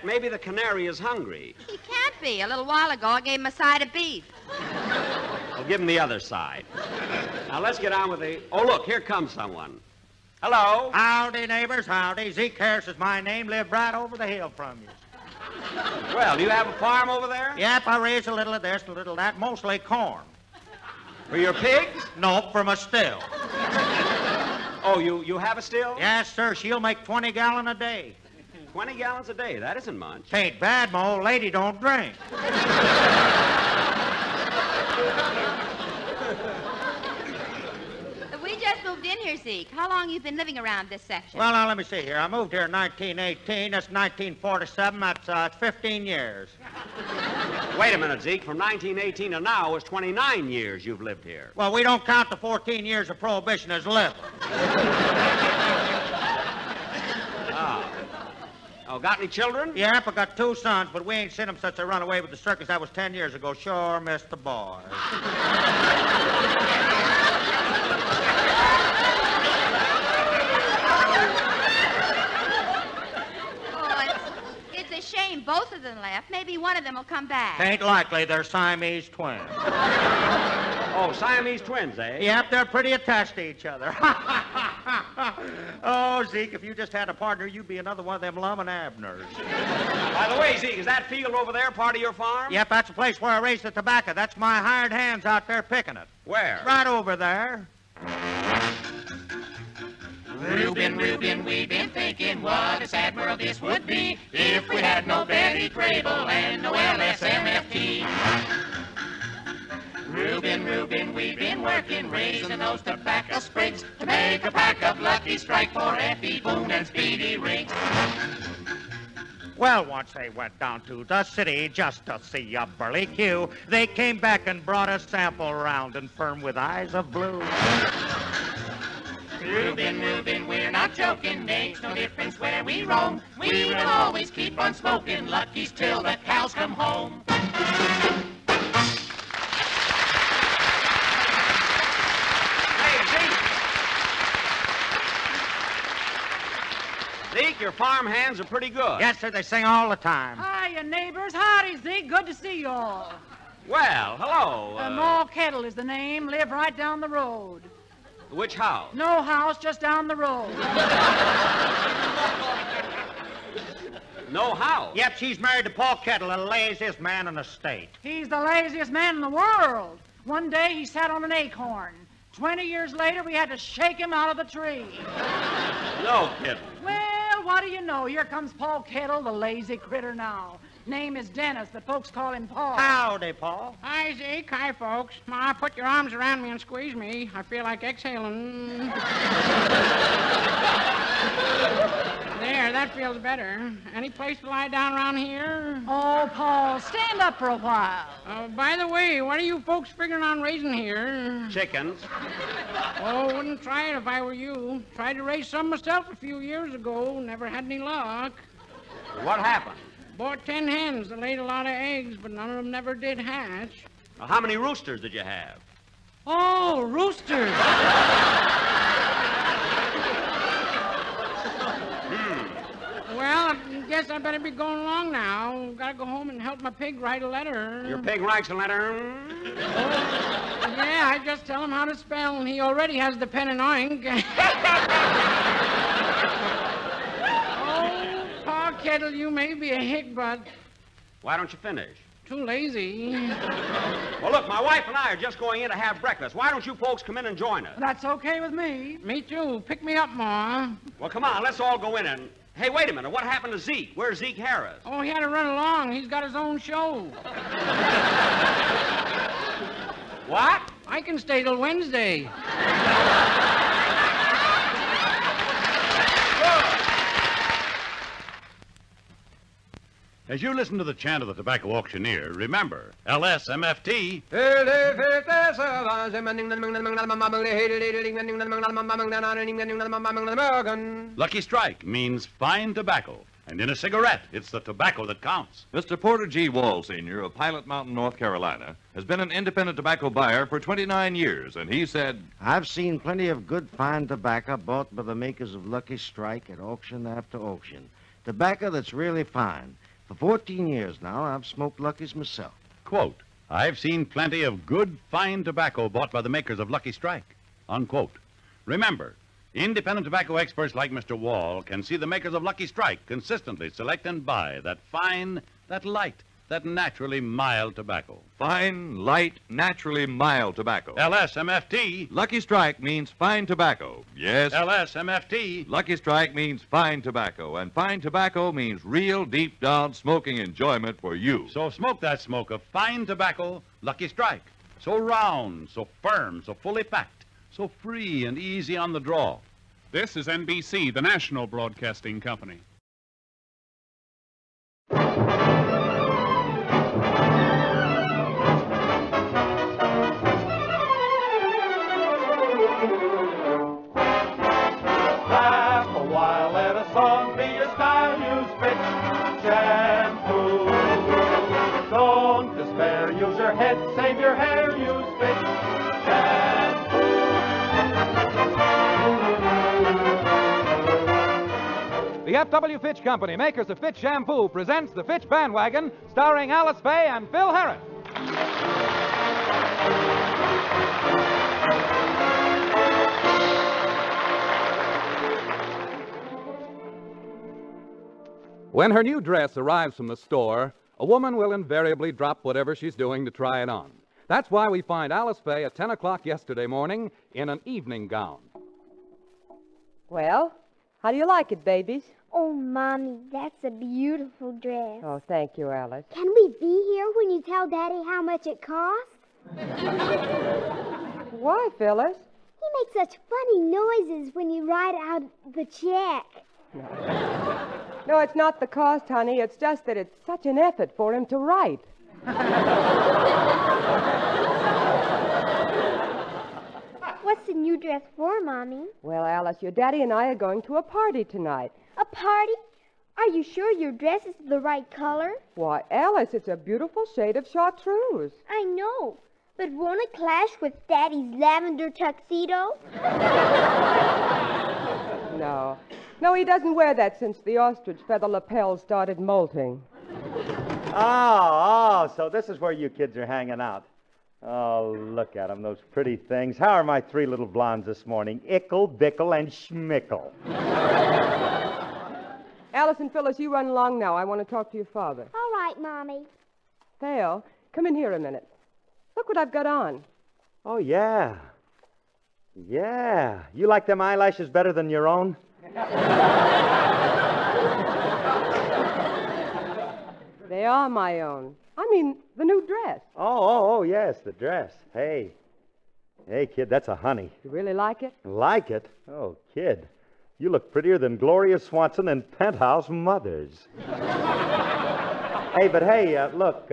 maybe the canary is hungry. He can't be. A little while ago, I gave him a side of beef. I'll give him the other side. Now, let's get on with the... Oh, look, here comes someone. Hello? Howdy, neighbors, howdy. Zeke Harris is my name. Live right over the hill from you. Well, do you have a farm over there? Yep, I raise a little of this, a little of that, mostly corn. For your pigs? Nope, from a still. Oh, you have a still? Yes, sir. She'll make 20 gallons a day. 20 gallons a day. That isn't much. Tain't bad, my old lady don't drink. We just moved in here, Zeke. How long you been living around this section? Well, now, let me see here. I moved here in 1918. That's 1947. That's 15 years. Wait a minute, Zeke. From 1918 to now is 29 years you've lived here. Well, we don't count the 14 years of Prohibition as living. Oh, got any children? Yep, I got 2 sons, but we ain't seen them since they run away with the circus. That was 10 years ago. Sure missed the boys. It's a shame both of them left. Maybe one of them will come back. Ain't likely. They're Siamese twins. Oh, Siamese twins, eh? Yep, they're pretty attached to each other. Oh, Zeke, if you just had a partner, you'd be another one of them Lum and Abners. By the way, Zeke, is that field over there part of your farm? Yep, that's the place where I raise the tobacco. That's my hired hands out there picking it. Where? Right over there. Reuben, we've been thinking what a sad world this would be if we had no Betty Grable and no LSMFT. Reuben, we've been working, raising those tobacco sprigs to make a pack of Lucky Strike for Effie Boone and Speedy Riggs. Well, once they went down to the city just to see a burly Q, they came back and brought a sample round and firm with eyes of blue. Reuben, we're not joking, makes no difference where we roam. We will always keep on smoking Luckies till the cows come home. Zeke, your farm hands are pretty good. Yes, sir, they sing all the time. Hiya, neighbors. Howdy, Zeke. Good to see you all. Well, hello. Maw Kettle is the name. Live right down the road. Which house? No house, just down the road. No house? Yep, she's married to Paul Kettle, the laziest man in the state. He's the laziest man in the world. One day he sat on an acorn. 20 years later, we had to shake him out of the tree. No kidding. Well, what do you know? Here comes Paul Kettle, the lazy critter now. Name is Dennis, but folks call him Paul. Howdy, Paul. Hi, Zeke. Hi, folks. Ma, put your arms around me and squeeze me. I feel like exhaling. There, that feels better. Any place to lie down around here? Oh, Paul, stand up for a while. By the way, what are you folks figuring on raising here? Chickens. Oh, wouldn't try it if I were you. Tried to raise some myself a few years ago. Never had any luck. What happened? Bought 10 hens that laid a lot of eggs, but none of them never did hatch. Now, how many roosters did you have? Oh, roosters. Well, I guess I better be going along now. Gotta go home and help my pig write a letter. Your pig writes a letter? Yeah, I just tell him how to spell, and he already has the pen and ink. Oh, Pa Kettle, you may be a hick, but... Why don't you finish? Too lazy. Well, look, my wife and I are just going in to have breakfast. Why don't you folks come in and join us? That's okay with me. Me too. Pick me up, Ma. Well, come on, let's all go in and... Hey, wait a minute. What happened to Zeke? Where's Zeke Harris? Oh, he had to run along. He's got his own show. What? I can stay till Wednesday. As you listen to the chant of the tobacco auctioneer, remember, LSMFT. Lucky Strike means fine tobacco. And in a cigarette, it's the tobacco that counts. Mr. Porter G. Wall, Sr. of Pilot Mountain, North Carolina, has been an independent tobacco buyer for 29 years, and he said, I've seen plenty of good, fine tobacco bought by the makers of Lucky Strike at auction after auction. Tobacco that's really fine. For 14 years now, I've smoked Lucky's myself. Quote, I've seen plenty of good, fine tobacco bought by the makers of Lucky Strike. Unquote. Remember, independent tobacco experts like Mr. Wall can see the makers of Lucky Strike consistently select and buy that fine, that light, that naturally mild tobacco. Fine, light, naturally mild tobacco. LSMFT. Lucky Strike means fine tobacco. Yes. LSMFT. Lucky Strike means fine tobacco, and fine tobacco means real deep-down smoking enjoyment for you. So smoke that smoke of fine tobacco, Lucky Strike. So round, so firm, so fully packed, so free and easy on the draw. This is NBC, the national broadcasting company. Laugh a while, let a song be your style, use Fitch shampoo. Don't despair, use your head, save your hair, use Fitch shampoo. The F.W. Fitch Company, makers of Fitch Shampoo, presents The Fitch Bandwagon, starring Alice Faye and Phil Harris. When her new dress arrives from the store, a woman will invariably drop whatever she's doing to try it on. That's why we find Alice Faye at 10 o'clock yesterday morning in an evening gown. Well, how do you like it, babies? Oh, Mommy, that's a beautiful dress. Oh, thank you, Alice. Can we be here when you tell Daddy how much it costs? Why, Phyllis? He makes such funny noises when you write out the check. No, it's not the cost, honey. It's just that it's such an effort for him to write. What's the new dress for, Mommy? Well, Alice, your daddy and I are going to a party tonight. A party? Are you sure your dress is the right color? Why, Alice, it's a beautiful shade of chartreuse. I know, but won't it clash with Daddy's lavender tuxedo? No. No, he doesn't wear that since the ostrich feather lapels started molting. Oh, so this is where you kids are hanging out. Oh, look at them, those pretty things. How are my three little blondes this morning? Ickle, Bickle, and Schmickle. Alice and Phyllis, you run along now. I want to talk to your father. All right, Mommy. Theo, come in here a minute. Look what I've got on. Oh, yeah. Yeah. You like them eyelashes better than your own? They are my own. I mean, the new dress. Oh, yes, the dress. Hey, kid, that's a honey. You really like it? Like it? Oh, kid, you look prettier than Gloria Swanson in Penthouse Mothers. Look,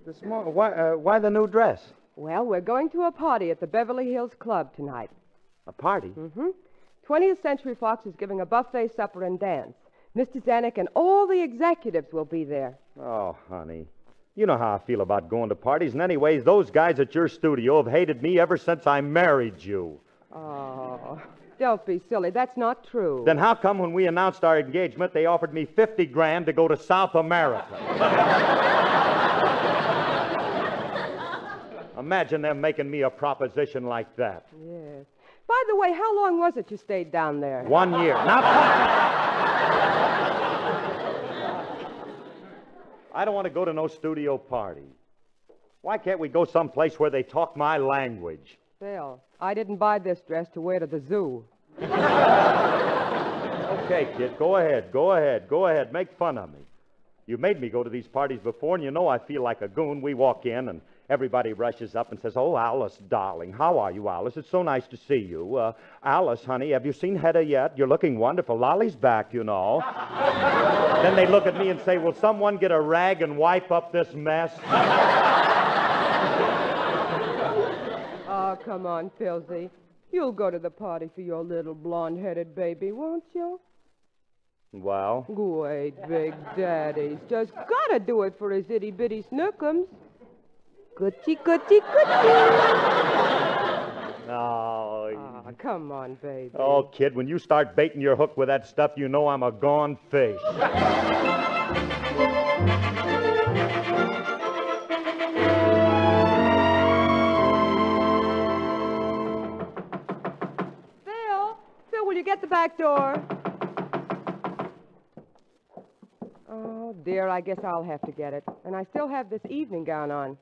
this morning, why the new dress? Well, we're going to a party at the Beverly Hills Club tonight. A party? Mm-hmm. 20th Century Fox is giving a buffet supper and dance. Mr. Zanuck and all the executives will be there. Oh, honey. You know how I feel about going to parties. And anyways, those guys at your studio have hated me ever since I married you. Oh, don't be silly. That's not true. Then how come when we announced our engagement, they offered me $50,000 to go to South America? Imagine them making me a proposition like that. Yes. By the way, how long was it you stayed down there? 1 year. Now, I don't want to go to no studio party. Why can't we go someplace where they talk my language? Phil, I didn't buy this dress to wear to the zoo. Okay, kid, go ahead. Make fun of me. You made me go to these parties before, and you know I feel like a goon. We walk in, and everybody rushes up and says, "Oh, Alice, darling. How are you, Alice? It's so nice to see you. Alice, honey, have you seen Hedda yet? You're looking wonderful. Lolly's back, you know." Then they look at me and say, "Will someone get a rag and wipe up this mess?" Oh, come on, Philsy. You'll go to the party for your little blonde-headed baby, won't you? Well? Great big daddies. Just gotta do it for his itty-bitty snookums. Goochie, goochie, goochie. Oh, come on, baby. Oh, kid, when you start baiting your hook with that stuff, you know I'm a gone fish. Phil, will you get the back door? Oh, dear, I guess I'll have to get it. And I still have this evening gown on.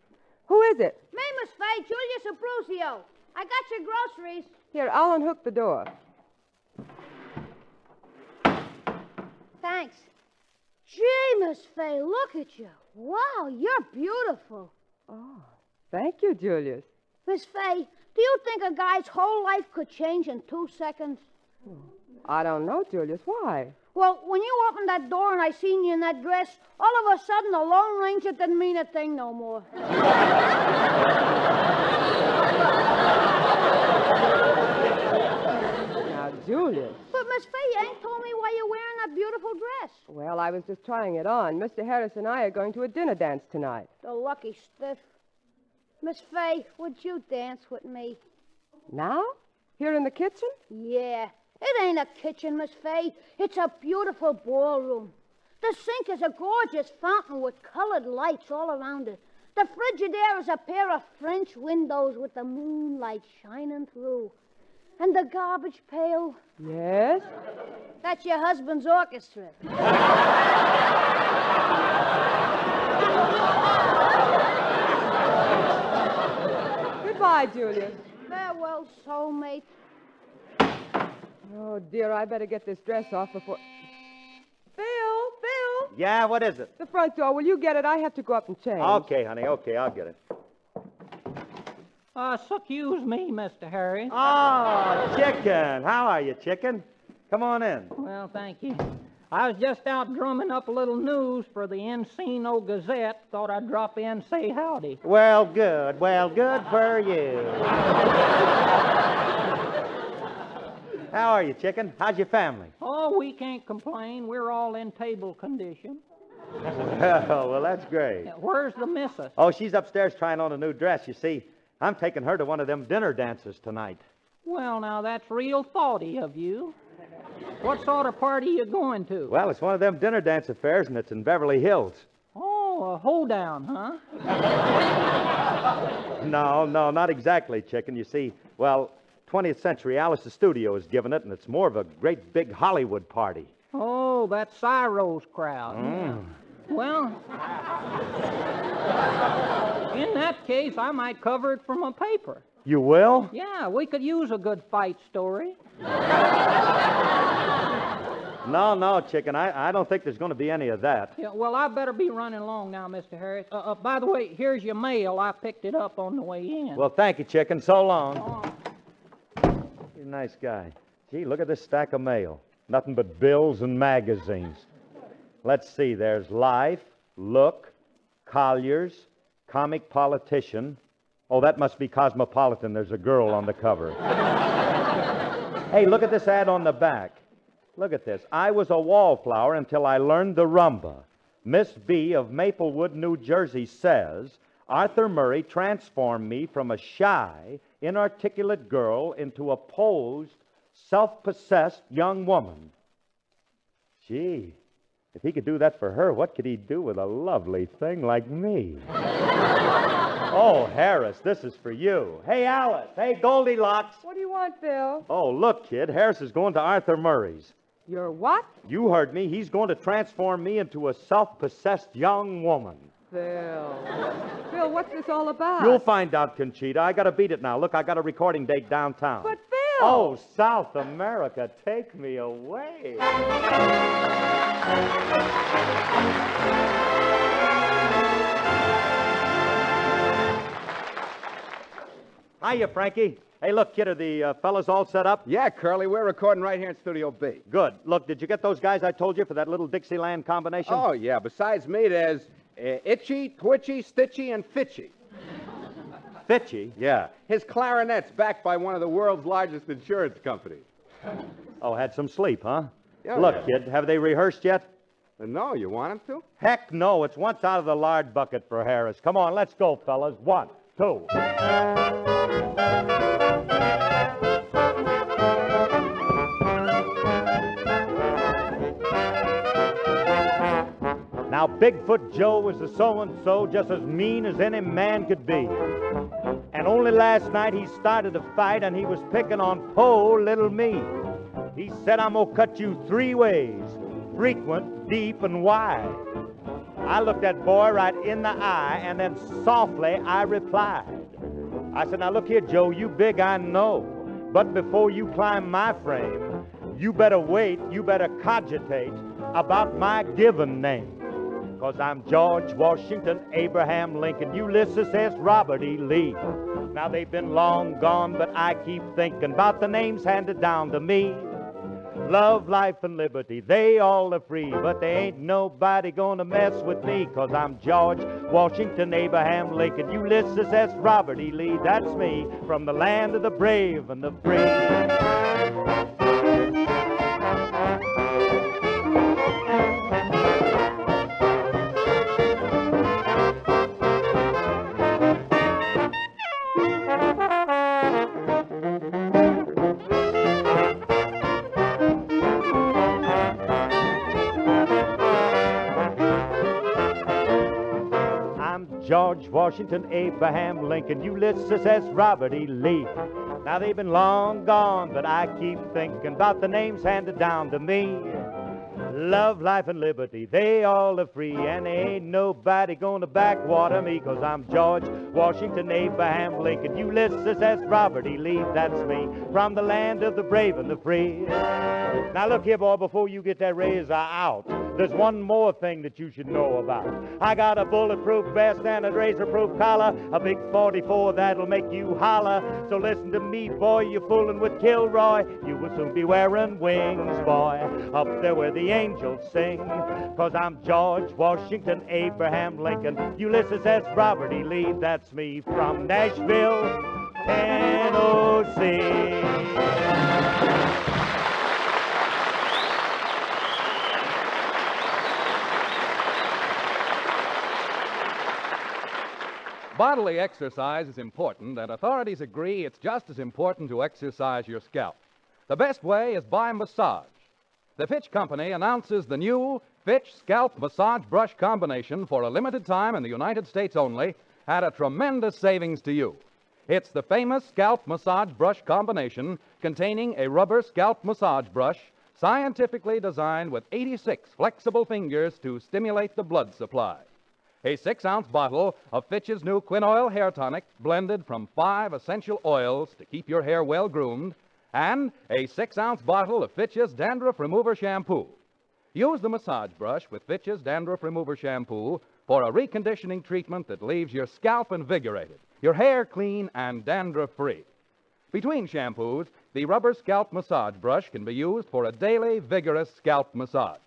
Who is it? Me, Miss Fay, Julius Abruzio. I got your groceries. Here, I'll unhook the door. Thanks. Gee, Miss Fay, look at you. Wow, you're beautiful. Oh, thank you, Julius. Miss Fay, do you think a guy's whole life could change in 2 seconds? I don't know, Julius. Why? Well, when you opened that door and I seen you in that dress, all of a sudden the Lone Ranger didn't mean a thing no more. Now, Julius. But, Miss Fay, you ain't told me why you're wearing that beautiful dress. Well, I was just trying it on. Mr. Harris and I are going to a dinner dance tonight. The lucky stiff. Miss Fay, would you dance with me? Now? Here in the kitchen? Yeah. It ain't a kitchen, Miss Fay. It's a beautiful ballroom. The sink is a gorgeous fountain with colored lights all around it. The Frigidaire is a pair of French windows with the moonlight shining through. And the garbage pail? Yes? That's your husband's orchestra. Goodbye, Julius. Farewell, soulmate. Oh, dear, I better get this dress off before... Phil! Yeah, what is it? The front door. Will you get it? I have to go up and change. Okay, honey, okay, I'll get it. Excuse me, Mr. Harris. Oh, Chicken. How are you, Chicken? Come on in. Well, thank you. I was just out drumming up a little news for the Encino Gazette. Thought I'd drop in and say howdy. Well, good for you. How are you, Chicken? How's your family? Oh, we can't complain. We're all in table condition. Well, that's great. Where's the missus? Oh, she's upstairs trying on a new dress. You see, I'm taking her to one of them dinner dances tonight. Well, now, that's real thoughty of you. What sort of party you going to? Well, it's one of them dinner dance affairs, and it's in Beverly Hills. Oh, a hoedown, huh? No, not exactly, Chicken. You see, well, 20th Century Alice's studio is giving it, and it's more of a great big Hollywood party. Oh, that Cyro's crowd. Yeah. Well, in that case, I might cover it from a paper. You will? Yeah, we could use a good fight story. No, chicken. I don't think there's going to be any of that. Yeah, well, I better be running along now, Mr. Harris. By the way, here's your mail. I picked it up on the way in. Well, thank you, chicken. So long. You're a nice guy. Gee, look at this stack of mail. Nothing but bills and magazines. Let's see. There's Life, Look, Collier's, Comic Politician. Oh, that must be Cosmopolitan. There's a girl on the cover. Hey, look at this ad on the back. Look at this. I was a wallflower until I learned the rumba. Miss B of Maplewood, New Jersey says, Arthur Murray transformed me from a shy, inarticulate girl into a posed, self-possessed young woman. Gee, if he could do that for her, what could he do with a lovely thing like me? Oh, Harris, this is for you. Hey, Alice. Hey, Goldilocks. What do you want, Phil? Oh, look, kid. Harris is going to Arthur Murray's. You're what? You heard me. He's going to transform me into a self-possessed young woman. Phil. Phil, what's this all about? You'll find out, Conchita. I got to beat it now. Look, I got a recording date downtown. But, Phil! Oh, South America, take me away. Hiya, Frankie. Hey, look, kid, are the fellas all set up? Yeah, Curly, we're recording right here in Studio B. Good. Look, did you get those guys I told you for that little Dixieland combination? Oh, yeah. Besides me, there's Itchy, Twitchy, Stitchy, and Fitchy. Fitchy? Yeah. His clarinet's backed by one of the world's largest insurance companies. Oh, had some sleep, huh? Yeah, look, yeah. kid, have they rehearsed yet? No, you want him to? Heck no. It's once out of the lard bucket for Harris. Come on, let's go, fellas. 1, 2. Now, Bigfoot Joe was a so-and-so, just as mean as any man could be. And only last night he started a fight, and he was picking on poor little me. He said, I'm gonna cut you 3 ways, frequent, deep, and wide. I looked that boy right in the eye, and then softly I replied. I said, now look here, Joe, you big, I know. But before you climb my frame, you better wait, you better cogitate about my given name. 'Cause I'm George Washington, Abraham Lincoln, Ulysses S. Robert E. Lee. Now they've been long gone, but I keep thinking about the names handed down to me. Love, life, and liberty, they all are free, but there ain't nobody gonna mess with me, 'cause I'm George Washington, Abraham Lincoln, Ulysses S. Robert E. Lee. That's me, from the land of the brave and the free. George Washington, Abraham Lincoln, Ulysses S. Robert E. Lee. Now they've been long gone, but I keep thinking about the names handed down to me. Love, life, and liberty, they all are free, and there ain't nobody gonna backwater me, 'cause I'm George Washington, Abraham Lincoln, Ulysses S. Robert E. Lee. That's me, from the land of the brave and the free. Now look here, boy, before you get that razor out, there's one more thing that you should know about. I got a bulletproof vest and a razor-proof collar, a big 44 that'll make you holler. So listen to me, boy, you're fooling with Kilroy. You will soon be wearing wings, boy, up there where the angels sing. 'Cause I'm George Washington, Abraham Lincoln, Ulysses S. Robert E. Lee. That's me, from Nashville, Tennessee. Bodily exercise is important, and authorities agree it's just as important to exercise your scalp. The best way is by massage. The Fitch Company announces the new Fitch Scalp Massage Brush Combination for a limited time in the United States only at a tremendous savings to you. It's the famous Scalp Massage Brush Combination containing a rubber scalp massage brush scientifically designed with 86 flexible fingers to stimulate the blood supply. A 6-ounce bottle of Fitch's new Quinoil Hair Tonic blended from 5 essential oils to keep your hair well groomed, and a 6-ounce bottle of Fitch's Dandruff Remover Shampoo. Use the massage brush with Fitch's Dandruff Remover Shampoo for a reconditioning treatment that leaves your scalp invigorated, your hair clean and dandruff-free. Between shampoos, the rubber scalp massage brush can be used for a daily, vigorous scalp massage.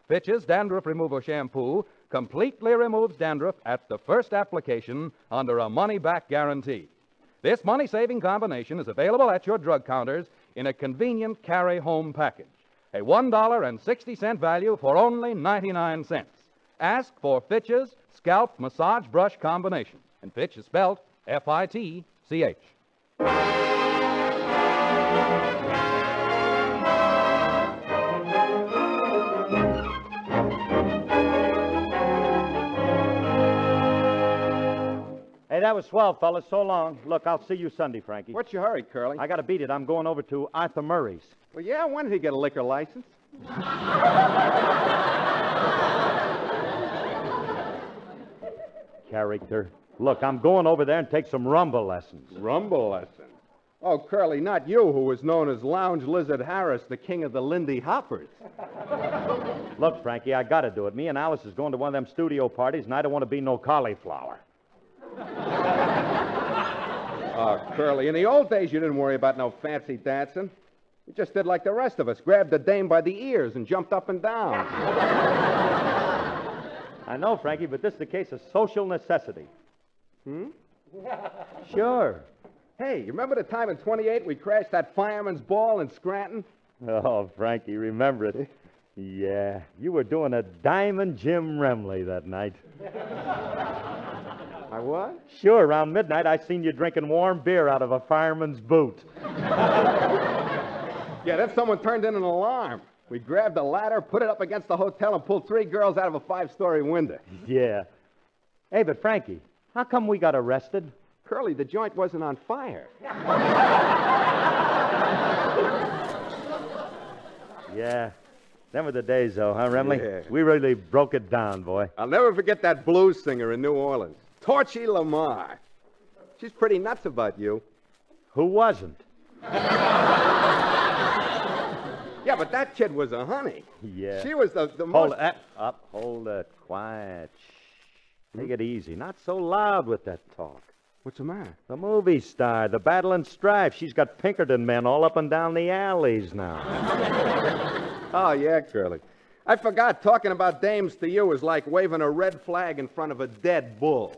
Fitch's Dandruff Remover Shampoo completely removes dandruff at the first application under a money-back guarantee. This money-saving combination is available at your drug counters in a convenient carry-home package. A $1.60 value for only 99 cents. Ask for Fitch's Scalp Massage Brush Combination. And Fitch is spelled F-I-T-C-H. Hey, that was swell, fellas. So long. Look, I'll see you Sunday, Frankie. What's your hurry, Curly? I got to beat it. I'm going over to Arthur Murray's. Well, yeah, when did he get a liquor license? Character. Look, I'm going over there and take some rumble lessons. Rumble lessons? Oh, Curly, not you, who was known as Lounge Lizard Harris, the king of the Lindy Hoppers. Look, Frankie, I got to do it. Me and Alice is going to one of them studio parties, and I don't want to be no cauliflower. Oh, Curly, in the old days, you didn't worry about no fancy dancing. You just did like the rest of us, grabbed the dame by the ears and jumped up and down. I know, Frankie, but this is a case of social necessity. Hmm? Sure. Hey, you remember the time in 28 we crashed that fireman's ball in Scranton? Oh, Frankie, remember it. Yeah, you were doing a Diamond Jim Remley that night. I what? Sure, around midnight I seen you drinking warm beer out of a fireman's boot. Yeah, then someone turned in an alarm. We grabbed a ladder, put it up against the hotel, and pulled 3 girls out of a 5-story window. Yeah. Hey, but Frankie, how come we got arrested? Curly, the joint wasn't on fire. Yeah. Them were the days, though, huh, Remley? Yeah. We really broke it down, boy. I'll never forget that blues singer in New Orleans, Torchy Lamar. She's pretty nuts about you. Who wasn't? Yeah, but that kid was a honey. Yeah. She was the Hold most... it. Up. Hold it. Quiet. Shh. Take it easy. Not so loud with that talk. What's the matter? The movie star, the Battle and Strife. She's got Pinkerton men all up and down the alleys now. Oh, yeah, Curly. I forgot talking about dames to you is like waving a red flag in front of a dead bull.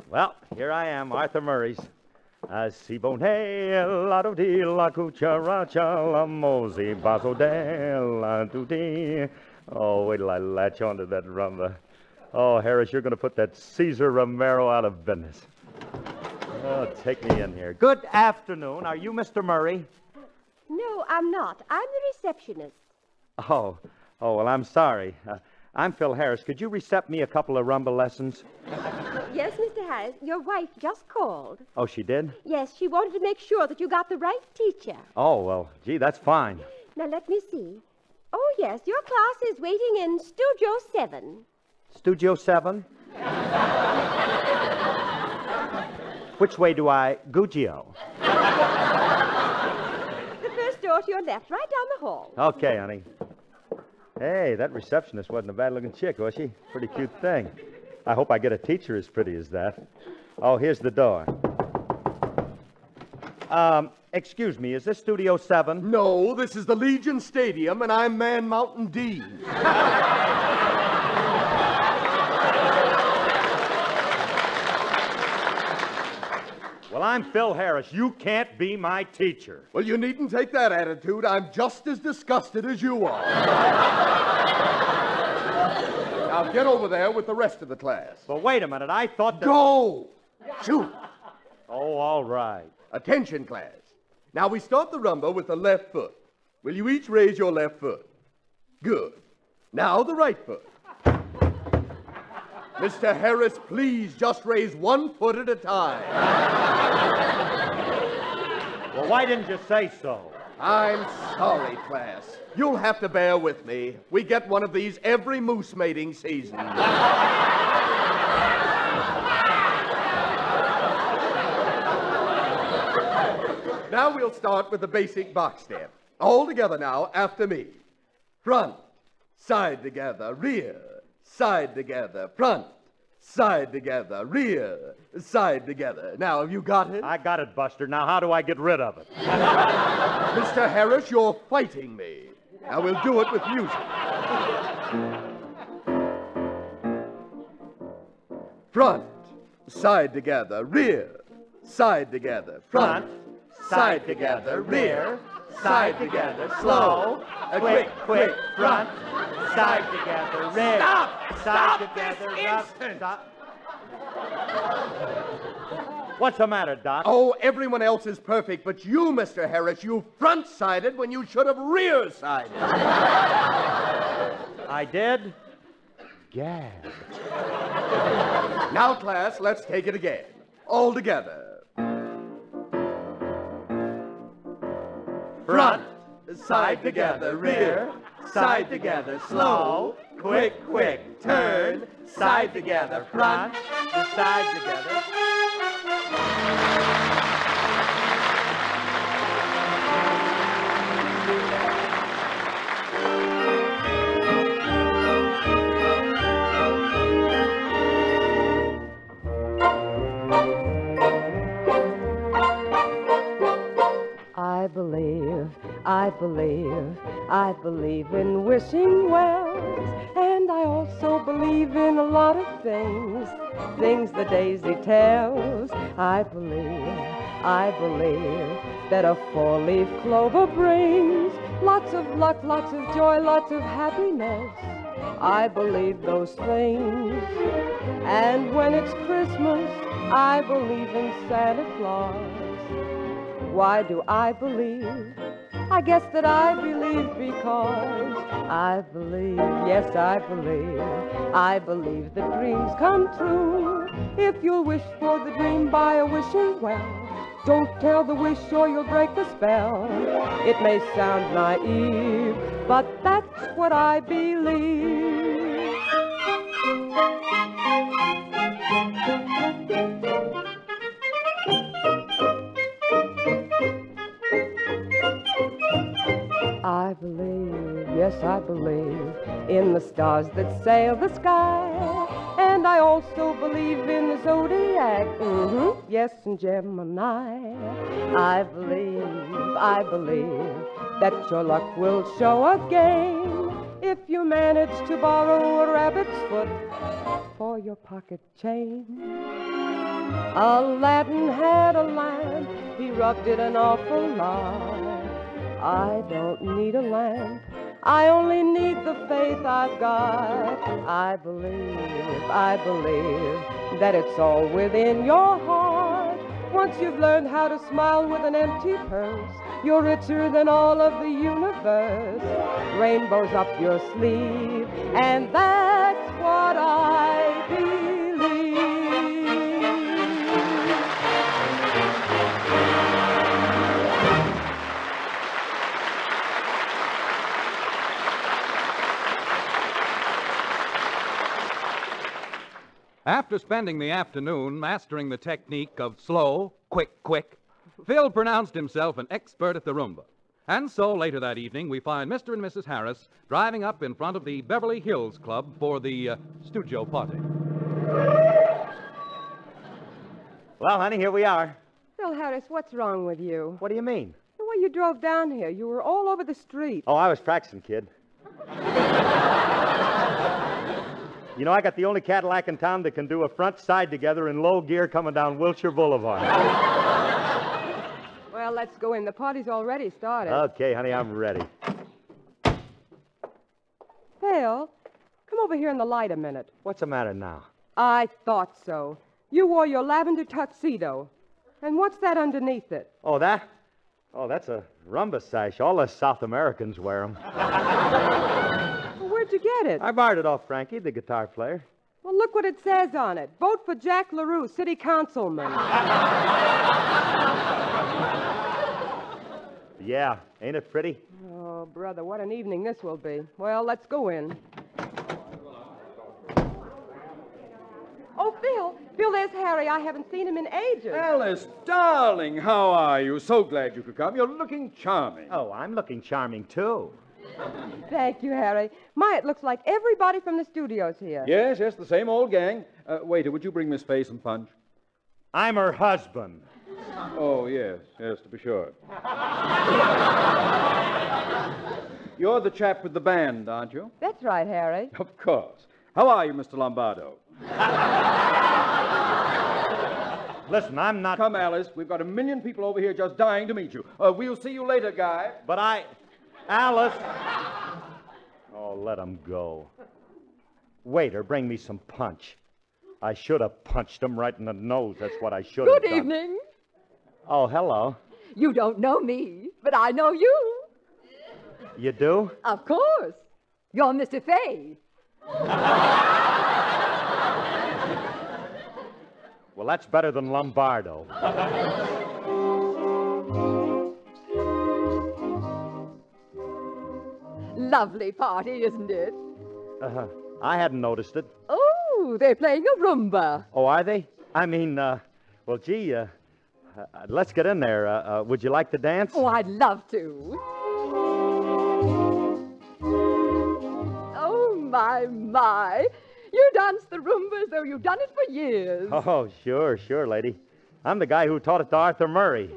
Well, here I am, Arthur Murray's. Si bon hey, la do di la cucaracha, la mosey, basso de la tutti. Oh, wait till I latch onto that rumba. Oh, Harris, you're going to put that Caesar Romero out of business. Oh, take me in here. Good afternoon. Are you Mr. Murray? No, I'm not. I'm the receptionist. Oh, well, I'm sorry. I'm Phil Harris. Could you recept me a couple of rumba lessons? Yes, Mr. Harris, your wife just called. Oh, she did? Yes, she wanted to make sure that you got the right teacher. Oh, well, gee, that's fine. Now, let me see. Oh, yes, your class is waiting in Studio 7. Studio 7? Which way do I Gugio? The first door to your left, right down the hall. Okay, honey. Hey, that receptionist wasn't a bad-looking chick, was she? Pretty cute thing. I hope I get a teacher as pretty as that. Oh, here's the door. Excuse me, is this Studio 7? No, this is the Legion Stadium, and I'm Man Mountain Dean. Well, I'm Phil Harris. You can't be my teacher. Well, you needn't take that attitude. I'm just as disgusted as you are. Now, get over there with the rest of the class. But wait a minute, I thought that... Go! Shoot! Oh, all right. Attention, class. Now, we start the rumba with the left foot. Will you each raise your left foot? Good. Now, the right foot. Mr. Harris, please just raise one foot at a time. Well, why didn't you say so? I'm sorry, class. You'll have to bear with me. We get one of these every moose mating season. Now we'll start with the basic box step. All together now, after me. Front, side together, rear, side together, front, side together, rear, side together. Now, have you got it? I got it, Buster. Now, how do I get rid of it? Mr. Harris, you're fighting me. Now, we'll do it with music. Front, side together, rear, side together, front, side together, rear, side together, slow, quick, front, Side together, rear. Stop! Side Stop together, this up, instant! stop. What's the matter, Doc? Oh, everyone else is perfect, but you, Mr. Harris, you front-sided when you should have rear-sided. I did? Gad. Now, class, let's take it again. All together. Front, side together, rear, side together, slow, quick, turn, side together, front, Side together. I believe in wishing wells, and I also believe in a lot of things the daisy tells. I believe that a four-leaf clover brings lots of luck, lots of joy, lots of happiness. I believe those things. And when it's Christmas, I believe in Santa Claus. Why do I believe? I guess that I believe because I believe, yes, I believe that dreams come true. If you'll wish for the dream by a wishing well, don't tell the wish or you'll break the spell. It may sound naive, but that's what I believe. I believe, yes, I believe in the stars that sail the sky. And I also believe in the zodiac, yes, and Gemini. I believe that your luck will show again if you manage to borrow a rabbit's foot for your pocket chain. Aladdin had a lamp, he rubbed it an awful lot. I don't need a lamp, I only need the faith I've got. I believe that it's all within your heart. Once you've learned how to smile with an empty purse, you're richer than all of the universe. Rainbows up your sleeve, and that's what I believe. After spending the afternoon mastering the technique of slow, quick, Phil pronounced himself an expert at the rumba. And so later that evening, we find Mr. and Mrs. Harris driving up in front of the Beverly Hills Club for the studio party. Well, honey, here we are. Phil Harris, what's wrong with you? What do you mean? The way you drove down here, you were all over the street. Oh, I was practicing, kid. You know, I got the only Cadillac in town that can do a front side together in low gear coming down Wilshire Boulevard. Well, let's go in. The party's already started. Okay, honey, I'm ready. Phil, come over here in the light a minute. What's the matter now? I thought so. You wore your lavender tuxedo. And what's that underneath it? Oh, that? Oh, that's a rumba sash. All us South Americans wear them. Well, where'd you get it? I borrowed it off Frankie, the guitar player. Well, look what it says on it. Vote for Jack LaRue, city councilman. Yeah, ain't it pretty? Oh, brother, what an evening this will be. Well, let's go in. Oh, Phil, there's Harry. I haven't seen him in ages. Alice, darling, how are you? So glad you could come. You're looking charming. Oh, I'm looking charming, too. Thank you, Harry. My, it looks like everybody from the studio's here. Yes, the same old gang. Waiter, would you bring Miss Fay some punch? I'm her husband. Oh, yes, to be sure. You're the chap with the band, aren't you? That's right, Harry. Of course. How are you, Mr. Lombardo? Listen, I'm not... Come, Alice. We've got 1 million people over here just dying to meet you. We'll see you later, Guy. But Alice... Oh, let him go. Waiter, bring me some punch. I should have punched him right in the nose. That's what I should have done. Good evening. Oh, hello. You don't know me, but I know you. You do? Of course. You're Mr. Fay. Well, that's better than Lombardo. Lovely party, isn't it? I hadn't noticed it. Oh, they're playing a rumba. Oh, are they? I mean, well, gee, let's get in there. Would you like to dance? Oh, I'd love to. Oh, my. You dance the rumba as though you've done it for years. Oh, sure, lady. I'm the guy who taught it to Arthur Murray.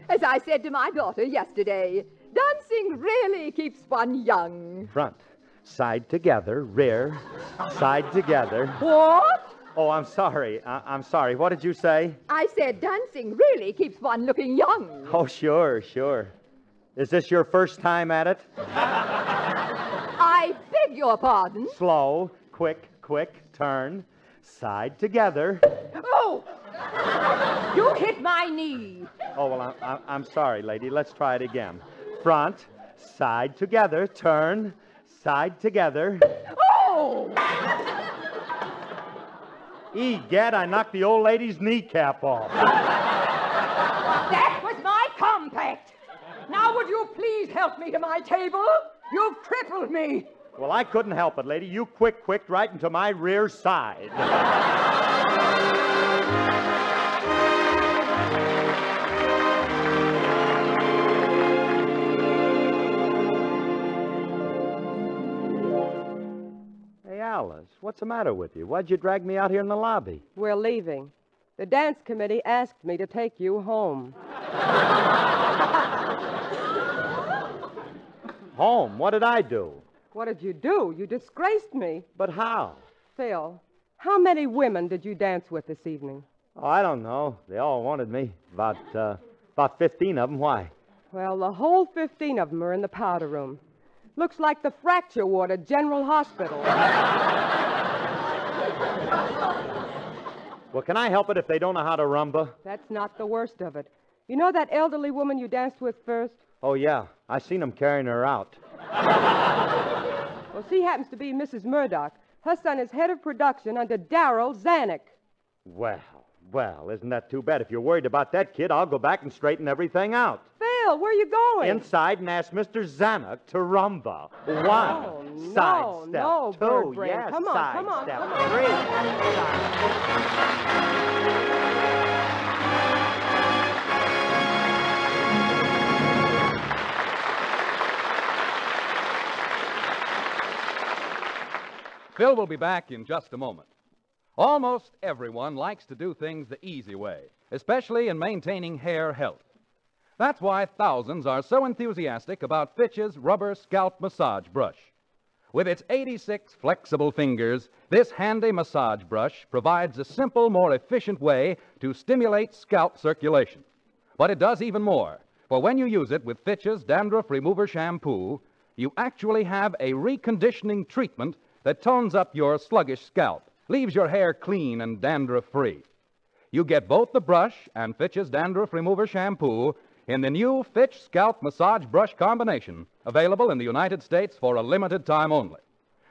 As I said to my daughter yesterday, dancing really keeps one young. Front, side together, rear, side together. What? Oh, I'm sorry. I'm sorry. What did you say? I said dancing really keeps one looking young. Oh, sure. Is this your first time at it? I beg your pardon. Slow, quick, turn, side together. Oh! You hit my knee. Oh, well, I'm sorry, lady. Let's try it again. Front, side together, turn, side together. Oh! Egad, I knocked the old lady's kneecap off. That was my compact. Now would you please help me to my table? You've crippled me. Well, I couldn't help it, lady. You quicked right into my rear side. Hey, Alice, what's the matter with you? Why'd you drag me out here in the lobby? We're leaving. The dance committee asked me to take you home. Home? What did I do? What did you do? You disgraced me. But how? Phil, how many women did you dance with this evening? Oh, I don't know. They all wanted me. About 15 of them. Why? Well, the whole 15 of them are in the powder room. Looks like the fracture ward at General Hospital. Well, can I help it if they don't know how to rumba? That's not the worst of it. You know that elderly woman you danced with first? Oh, yeah. I seen them carrying her out. Well, she happens to be Mrs. Murdoch. Her son is head of production under Darrell Zanuck. Well, isn't that too bad? If you're worried about that kid, I'll go back and straighten everything out. Phil, where are you going? Inside and ask Mr. Zanuck to rumba. One, side step. No, two, bird brain. yes, Come on, side come on, step. come on. Three, side. Phil will be back in just a moment. Almost everyone likes to do things the easy way, especially in maintaining hair health. That's why thousands are so enthusiastic about Fitch's rubber scalp massage brush. With its 86 flexible fingers, this handy massage brush provides a simple, more efficient way to stimulate scalp circulation. But it does even more, for when you use it with Fitch's Dandruff Remover Shampoo, you actually have a reconditioning treatment that tones up your sluggish scalp, leaves your hair clean and dandruff-free. You get both the brush and Fitch's Dandruff Remover Shampoo in the new Fitch Scalp Massage Brush Combination, available in the United States for a limited time only.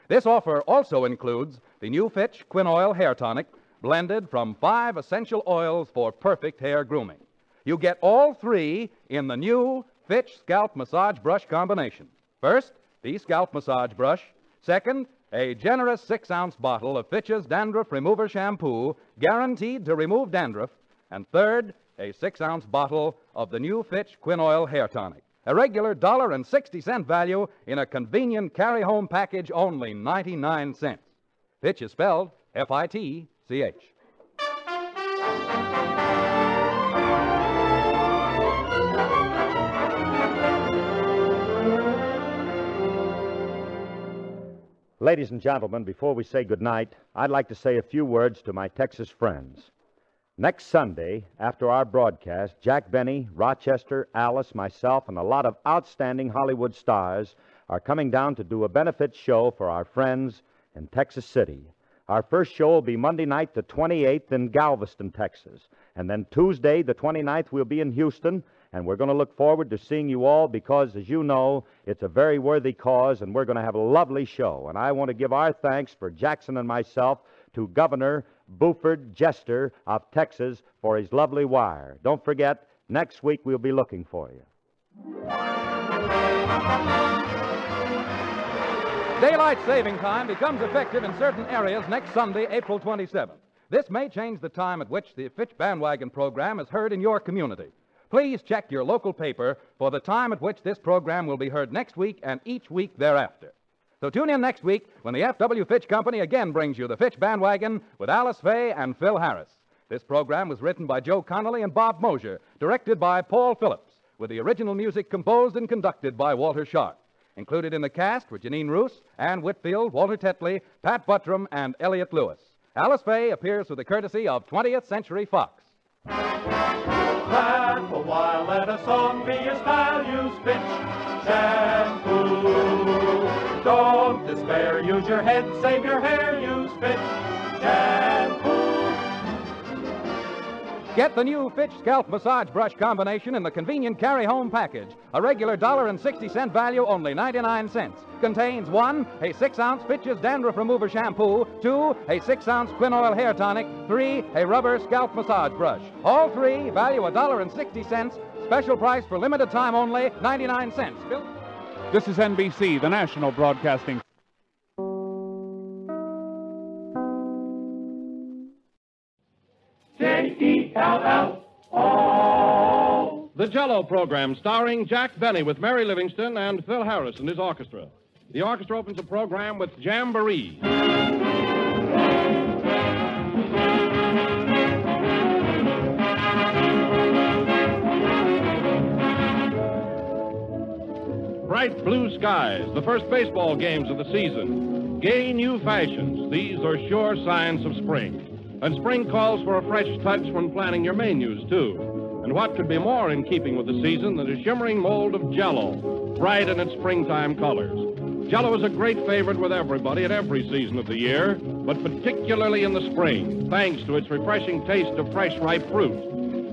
This offer also includes the new Fitch Quinoil Hair Tonic, blended from 5 essential oils for perfect hair grooming. You get all 3 in the new Fitch Scalp Massage Brush Combination. First, the scalp massage brush. Second, a generous 6-ounce bottle of Fitch's Dandruff Remover Shampoo, guaranteed to remove dandruff. And third, a 6-ounce bottle of the new Fitch Quinoil Hair Tonic. A regular $1.60 value in a convenient carry-home package, only 99 cents. Fitch is spelled F-I-T-C-H. Ladies and gentlemen, before we say goodnight, I'd like to say a few words to my Texas friends. Next Sunday, after our broadcast, Jack Benny, Rochester, Alice, myself, and a lot of outstanding Hollywood stars are coming down to do a benefit show for our friends in Texas City. Our first show will be Monday night, the 28th, in Galveston, Texas. And then Tuesday, the 29th, we'll be in Houston. And we're going to look forward to seeing you all because, as you know, it's a very worthy cause, and we're going to have a lovely show. And I want to give our thanks for Jackson and myself to Governor Buford Jester of Texas for his lovely wire. Don't forget, next week we'll be looking for you. Daylight saving time becomes effective in certain areas next Sunday, April 27th. This may change the time at which the Fitch Bandwagon program is heard in your community. Please check your local paper for the time at which this program will be heard next week and each week thereafter. So tune in next week when the F.W. Fitch Company again brings you the Fitch Bandwagon with Alice Faye and Phil Harris. This program was written by Joe Connolly and Bob Mosier, directed by Paul Phillips, with the original music composed and conducted by Walter Sharp. Included in the cast were Janine Roos, Ann Whitfield, Walter Tetley, Pat Buttram, and Elliot Lewis. Alice Faye appears with the courtesy of 20th Century Fox. Laugh a while, let a song be your style. Use Fitch shampoo. Don't despair, use your head, save your hair. Use Fitch shampoo. Get the new Fitch Scalp Massage Brush combination in the convenient carry-home package. A regular $1.60 value, only 99 cents. Contains 1, a 6-ounce Fitch's Dandruff Remover Shampoo, 2, a 6-ounce Quinoil Hair Tonic, 3, a rubber scalp massage brush. All three value $1.60. Special price for limited time only, 99 cents. Bill? This is NBC, the national broadcasting. J-E-L-L-O. The Jell-O program starring Jack Benny with Mary Livingston and Phil Harris and his orchestra. The orchestra opens the program with Jamboree. Bright blue skies, the first baseball games of the season. Gay new fashions, these are sure signs of spring. And spring calls for a fresh touch when planning your menus, too. And what could be more in keeping with the season than a shimmering mold of Jell-O, bright in its springtime colors. Jell-O is a great favorite with everybody at every season of the year, but particularly in the spring, thanks to its refreshing taste of fresh, ripe fruit.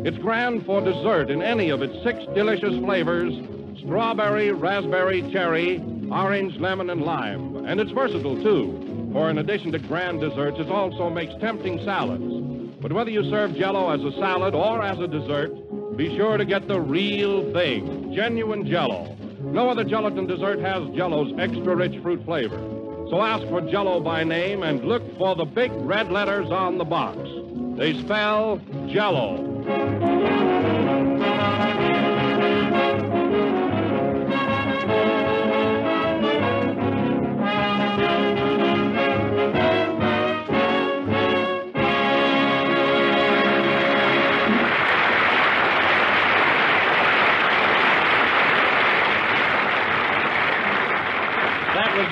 It's grand for dessert in any of its 6 delicious flavors: strawberry, raspberry, cherry, orange, lemon, and lime. And it's versatile, too. For in addition to grand desserts, it also makes tempting salads. But whether you serve Jell-O as a salad or as a dessert, be sure to get the real thing, genuine Jell-O. No other gelatin dessert has Jell-O's extra rich fruit flavor. So ask for Jell-O by name and look for the big red letters on the box. They spell Jell-O.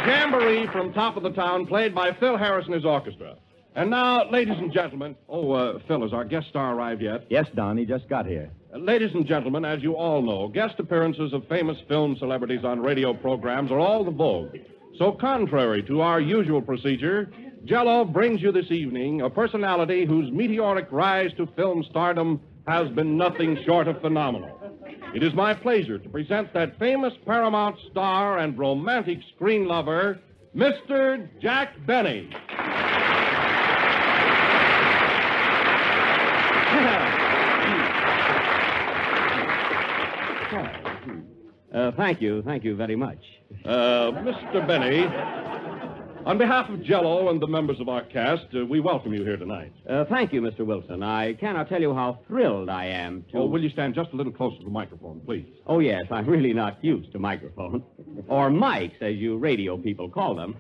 Jamboree from Top of the Town, played by Phil Harris and his orchestra. And now, ladies and gentlemen, Phil, has our guest star arrived yet? Yes, Don, he just got here. Ladies and gentlemen, as you all know, guest appearances of famous film celebrities on radio programs are all the vogue. So contrary to our usual procedure, Jell-O brings you this evening a personality whose meteoric rise to film stardom has been nothing short of phenomenal. It is my pleasure to present that famous Paramount star and romantic screen lover, Mr. Jack Benny. Thank you very much. Mr. Benny, On behalf of Jell-O and the members of our cast, we welcome you here tonight. Thank you, Mr. Wilson. I cannot tell you how thrilled I am to... Oh, will you stand just a little closer to the microphone, please? Oh, yes, I'm really not used to microphones. Or mics, as you radio people call them.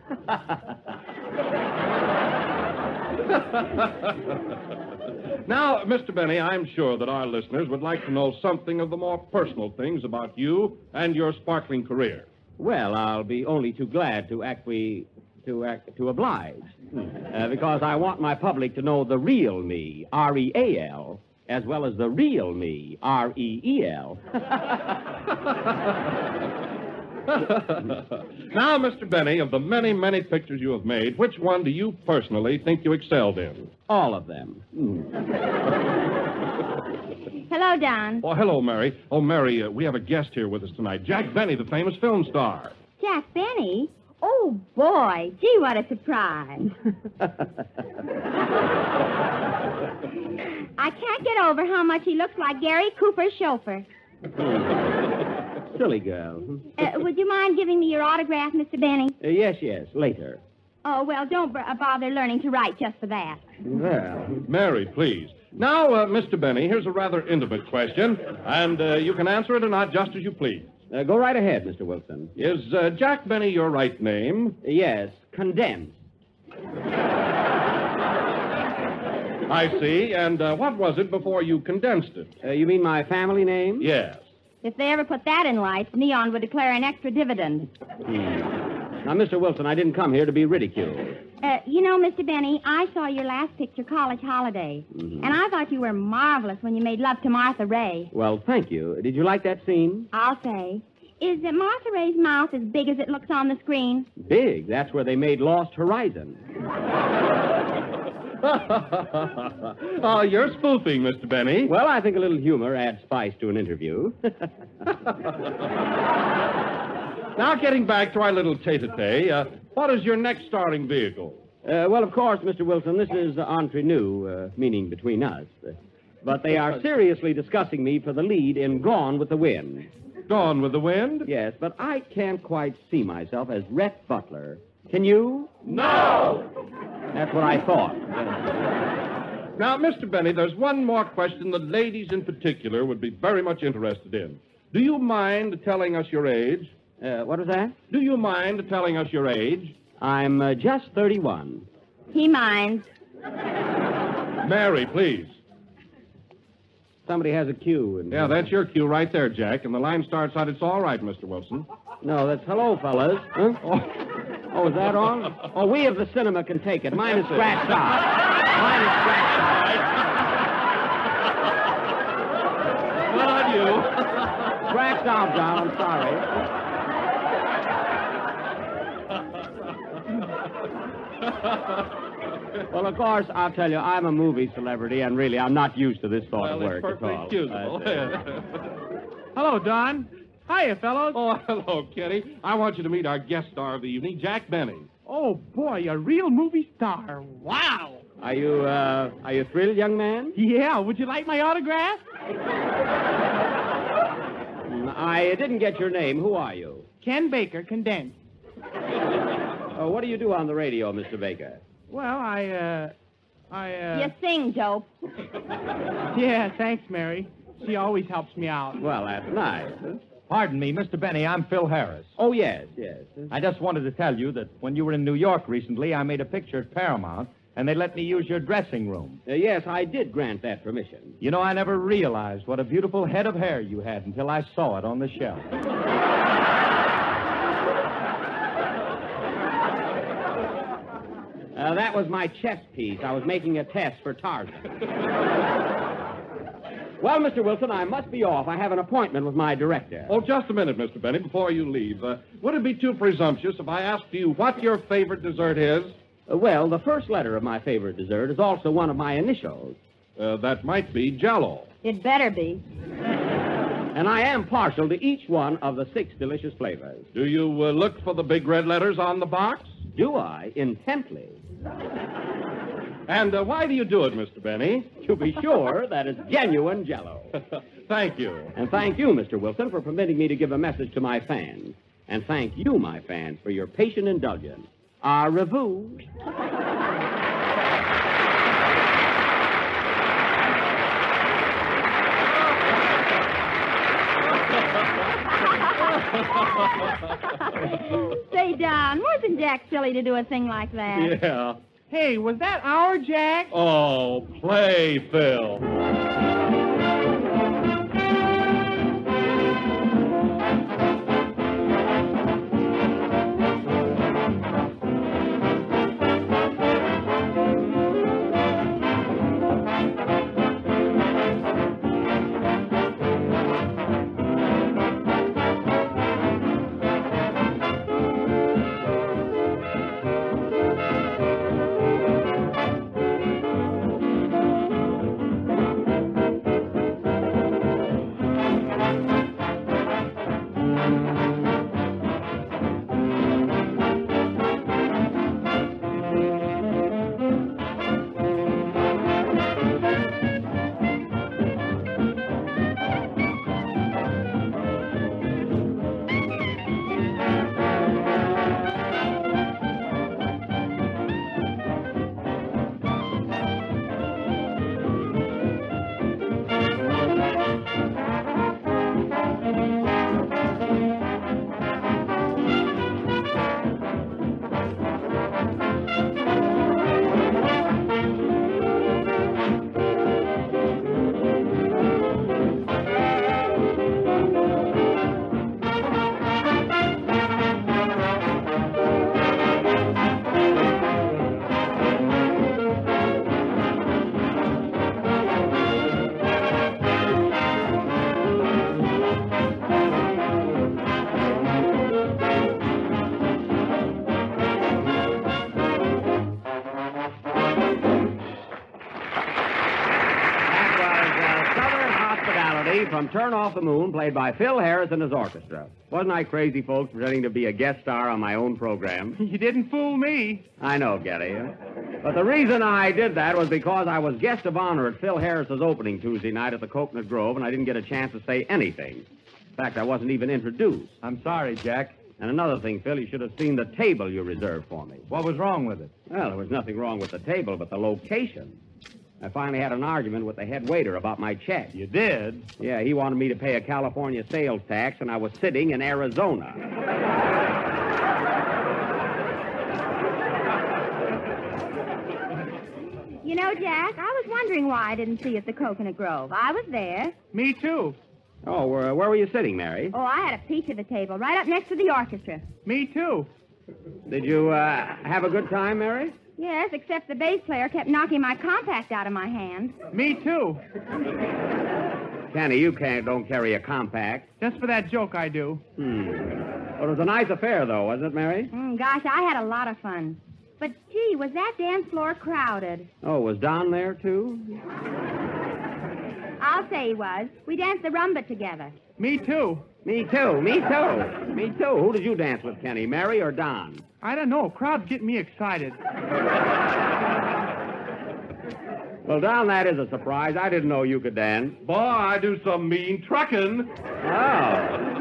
Now, Mr. Benny, I'm sure that our listeners would like to know something of the more personal things about you and your sparkling career. Well, I'll be only too glad to oblige. Because I want my public to know the real me, R-E-A-L, as well as the real me, R-E-E-L. Now, Mr. Benny, of the many, many pictures you have made, which one do you personally think you excelled in? All of them. Hello, Don. Oh, hello, Mary. Oh, Mary, we have a guest here with us tonight. Jack Benny, the famous film star. Jack Benny? Oh, boy. Gee, what a surprise. I can't get over how much he looks like Gary Cooper's chauffeur. Silly girl. Would you mind giving me your autograph, Mr. Benny? Yes, later. Oh, well, don't bother learning to write just for that. Well. Mary, please. Now, Mr. Benny, here's a rather intimate question, and you can answer it or not just as you please. Go right ahead, Mr. Wilson. Is Jack Benny your right name? Yes, condemned. I see. And what was it before you condensed it? You mean my family name? Yes. If they ever put that in lights, Neon would declare an extra dividend. Now, Mr. Wilson, I didn't come here to be ridiculed. You know, Mr. Benny, I saw your last picture, College Holiday, and I thought you were marvelous when you made love to Martha Ray. Well, thank you. Did you like that scene? I'll say. Is Martha Ray's mouth as big as it looks on the screen? Big. That's where they made Lost Horizon. Oh, you're spoofing, Mr. Benny. Well, I think a little humor adds spice to an interview. Now, getting back to our little tete-a-tete, what is your next starring vehicle? Well, of course, Mr. Wilson, this is entre nous, meaning between us. But they are seriously discussing me for the lead in Gone with the Wind. Gone with the Wind? Yes, but I can't quite see myself as Rhett Butler. Can you? No! That's what I thought. Now, Mr. Benny, there's one more question that ladies in particular would be very much interested in. Do you mind telling us your age? What was that? Do you mind telling us your age? I'm just 31. He minds. Mary, please. Somebody has a cue. Yeah, that's your cue right there, Jack. And the line starts out, it's all right, Mr. Wilson. No, that's hello, fellas. Huh? Oh, is that on? Oh, we of the cinema can take it. Mine is scratched out. Mine is scratched out. Good on you. Scratched out, John. I'm sorry. Well, of course, I'll tell you, I'm a movie celebrity, and really, I'm not used to this sort of work at all. Excusable. Hello, Don. Hiya, fellows. Oh, hello, Kitty. I want you to meet our guest star of the evening, Jack Benny. Oh, boy, a real movie star. Wow. Are you thrilled, young man? Yeah, would you like my autograph? I didn't get your name. Who are you? Ken Baker, condensed. What do you do on the radio, Mr. Baker? Well, You sing, Joe. Yeah, thanks, Mary. She always helps me out. Well, that's nice. Pardon me, Mr. Benny, I'm Phil Harris. Oh, yes. I just wanted to tell you that when you were in New York recently, I made a picture at Paramount, and they let me use your dressing room. Yes, I did grant that permission. You know, I never realized what a beautiful head of hair you had until I saw it on the shelf. That was my chess piece. I was making a test for Tarzan. Well, Mr. Wilson, I must be off. I have an appointment with my director. Oh, just a minute, Mr. Benny, before you leave. Would it be too presumptuous if I asked you what your favorite dessert is? Well, the first letter of my favorite dessert is also one of my initials. That might be Jell-O. It better be. And I am partial to each one of the 6 delicious flavors. Do you look for the big red letters on the box? Do I? Intently. And why do you do it, Mr. Benny? To be sure that it's genuine Jell-O. Thank you. And thank you, Mr. Wilson, for permitting me to give a message to my fans. And thank you, my fans, for your patient indulgence. Au revoir. Say, Don, wasn't Jack silly to do a thing like that? Yeah. Hey, was that our Jack? Oh, play, Phil. From Turn Off the Moon, played by Phil Harris and his orchestra. Wasn't I crazy, folks, pretending to be a guest star on my own program? You didn't fool me. I know, Getty. But the reason I did that was because I was guest of honor at Phil Harris's opening Tuesday night at the Coconut Grove, and I didn't get a chance to say anything. In fact, I wasn't even introduced. I'm sorry, Jack. And another thing, Phil, you should have seen the table you reserved for me. What was wrong with it? Well, there was nothing wrong with the table, but the location. I finally had an argument with the head waiter about my check. You did? Yeah, he wanted me to pay a California sales tax, and I was sitting in Arizona. You know, Jack, I was wondering why I didn't see you at the Coconut Grove. I was there. Me too. Oh, where were you sitting, Mary? Oh, I had a piece of the table right up next to the orchestra. Me too. Did you have a good time, Mary? Yes, except the bass player kept knocking my compact out of my hand. Me too. Kenny, you don't carry a compact. Just for that joke I do. Well, it was a nice affair, though, wasn't it, Mary? Gosh, I had a lot of fun. But, gee, was that dance floor crowded? Oh, was Don there, too? I'll say he was. We danced the rumba together. Me too. Me too. Me too. Me too. Who did you dance with, Kenny, Mary or Don? I don't know. Crowds get me excited. Well, Don, that is a surprise. I didn't know you could dance. Boy, I do some mean trucking. Oh.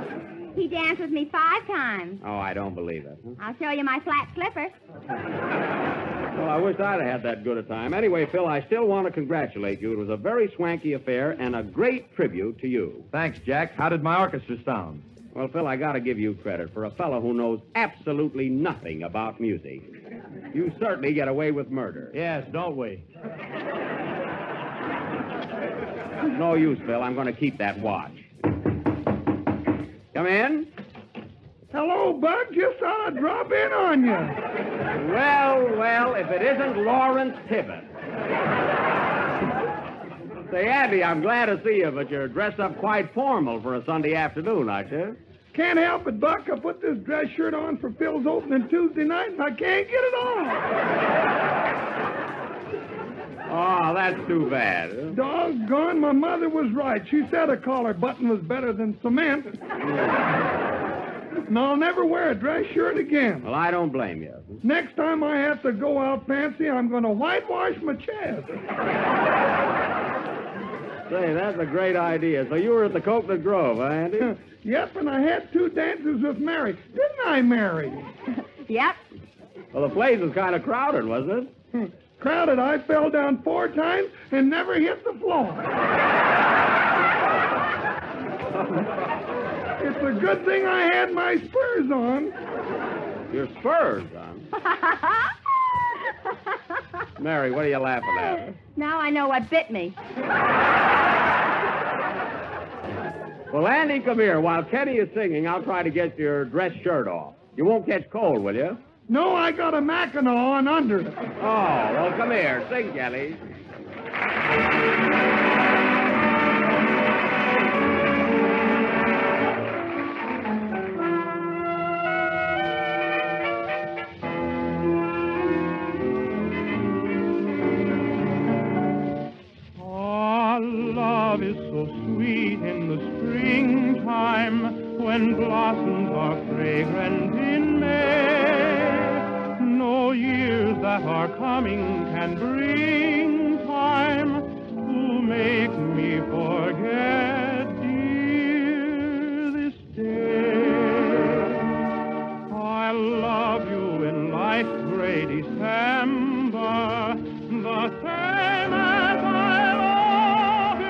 He danced with me 5 times. Oh, I don't believe it. I'll show you my flat slipper. Well, I wish I'd have had that good a time. Anyway, Phil, I still want to congratulate you. It was a very swanky affair and a great tribute to you. Thanks, Jack. How did my orchestra sound? Well, Phil, I got to give you credit. For a fellow who knows absolutely nothing about music, you certainly get away with murder. Yes, don't we? No use, Phil. I'm going to keep that watch. Come in. Hello, Bud. Just thought I'd drop in on you. Well, if it isn't Lawrence Tibbet. Say, Andy, I'm glad to see you, but you're dressed up quite formal for a Sunday afternoon, aren't you? Can't help it, Buck. I put this dress shirt on for Phil's opening Tuesday night, and I can't get it off. Oh, that's too bad. Doggone, my mother was right. She said a collar button was better than cement. And I'll never wear a dress shirt again. Well, I don't blame you. Next time I have to go out fancy, I'm going to whitewash my chest. Say, that's a great idea. So you were at the Coconut Grove, huh, Andy? Yep, and I had 2 dances with Mary. Didn't I, Mary? Yep. Well, the place was kind of crowded, wasn't it? Crowded. I fell down 4 times and never hit the floor. It's a good thing I had my spurs on. Your spurs, huh? Mary, what are you laughing at? Now I know what bit me. Well, Andy, come here. While Kenny is singing, I'll try to get your dress shirt off. You won't catch cold, will you? No, I got a Mackinac on under it. Oh, well, come here. Sing, Kelly. Our love is so sweet in the springtime when blossoms are fragrant in May. No years that are coming can bring time to make me forget, dear, this day. I love you in life's gray December, the same as I love you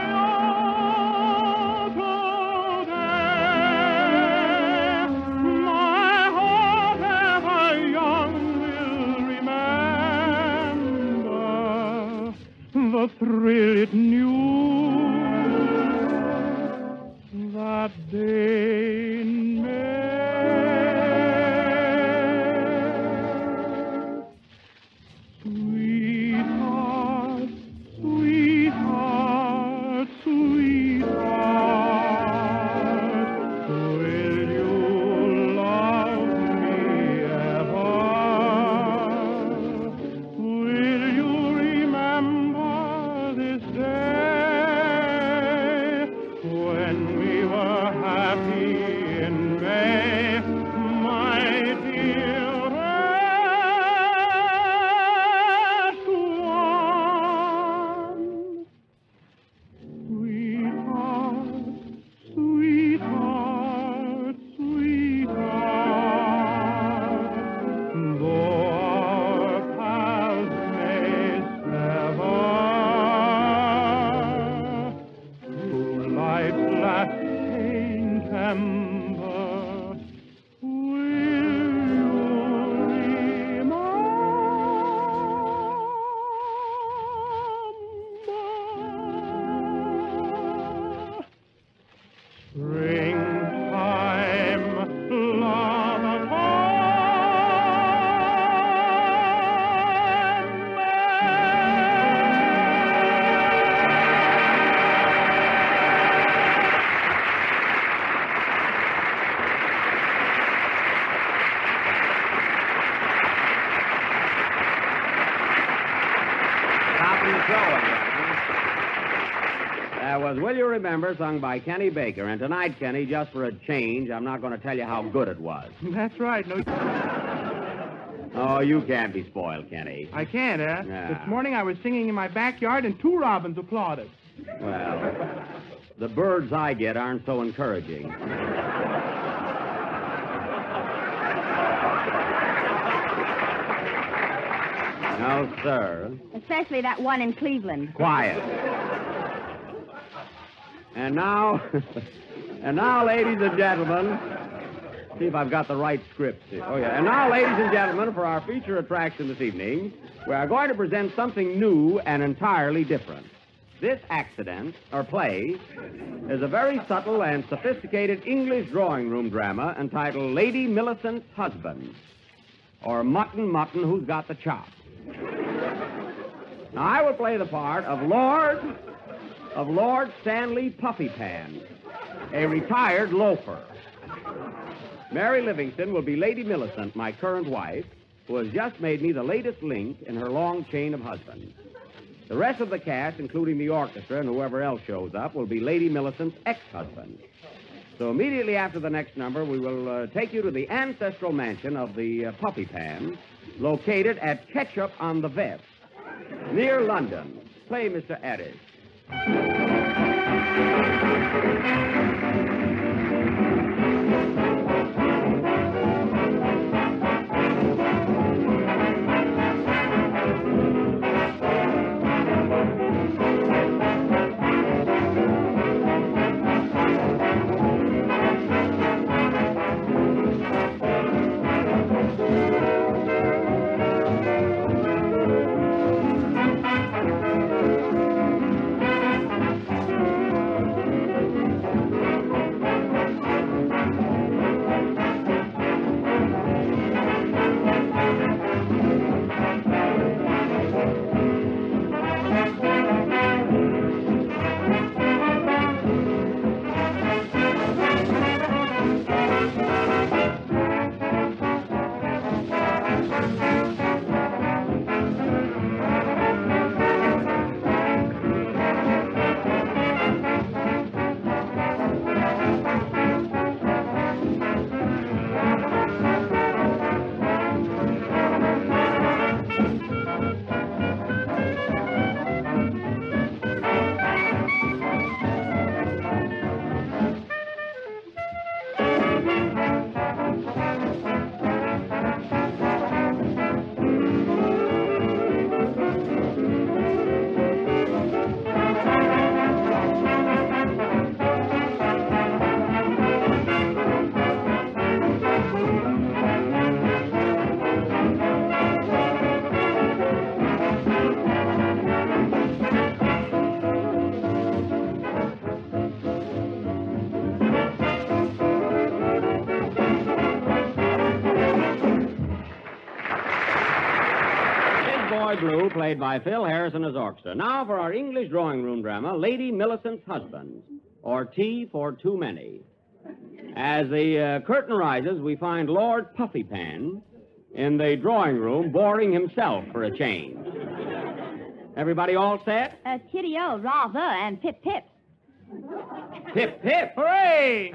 today. My heart ever young will remember the thrill it knew that day in May. Sweetheart, sweetheart, sweetheart, will you love me ever? Will you remember this day when we were happy in May, my dearest one? Sweetheart, sweetheart, sweetheart, though our paths may sever, through life's last change ember, springtime, love That was Will You Remember, sung by Kenny Baker. And tonight, Kenny, just for a change, I'm not going to tell you how good it was. That's right. No, Oh, you can't be spoiled, Kenny. I can't, eh? Yeah. This morning I was singing in my backyard and 2 robins applauded. Well, the birds I get aren't so encouraging. No, sir. Especially that one in Cleveland. Quiet. And now, ladies and gentlemen, see if I've got the right script here. Oh, yeah. And now, ladies and gentlemen, for our feature attraction this evening, we are going to present something new and entirely different. This accident, or play, is a very subtle and sophisticated English drawing room drama entitled Lady Millicent's Husband, or Mutton, Who's Got the Chop. Now, I will play the part of Lord Stanley Puffypan, a retired loafer. Mary Livingston will be Lady Millicent, my current wife, who has just made me the latest link in her long chain of husbands. The rest of the cast, including the orchestra and whoever else shows up, will be Lady Millicent's ex-husband. So immediately after the next number, we will take you to the ancestral mansion of the Puffypan, located at Ketchup-on-the-Vest, near London. Play, Mr. Addis. Lou, played by Phil Harrison as orchestra. Now for our English drawing room drama, Lady Millicent's Husband, or Tea for Too Many. As the curtain rises, we find Lord Puffypan in the drawing room boring himself for a change. Everybody all set? Kitty-o, rather, and pip-pip. Pip-pip. Hooray!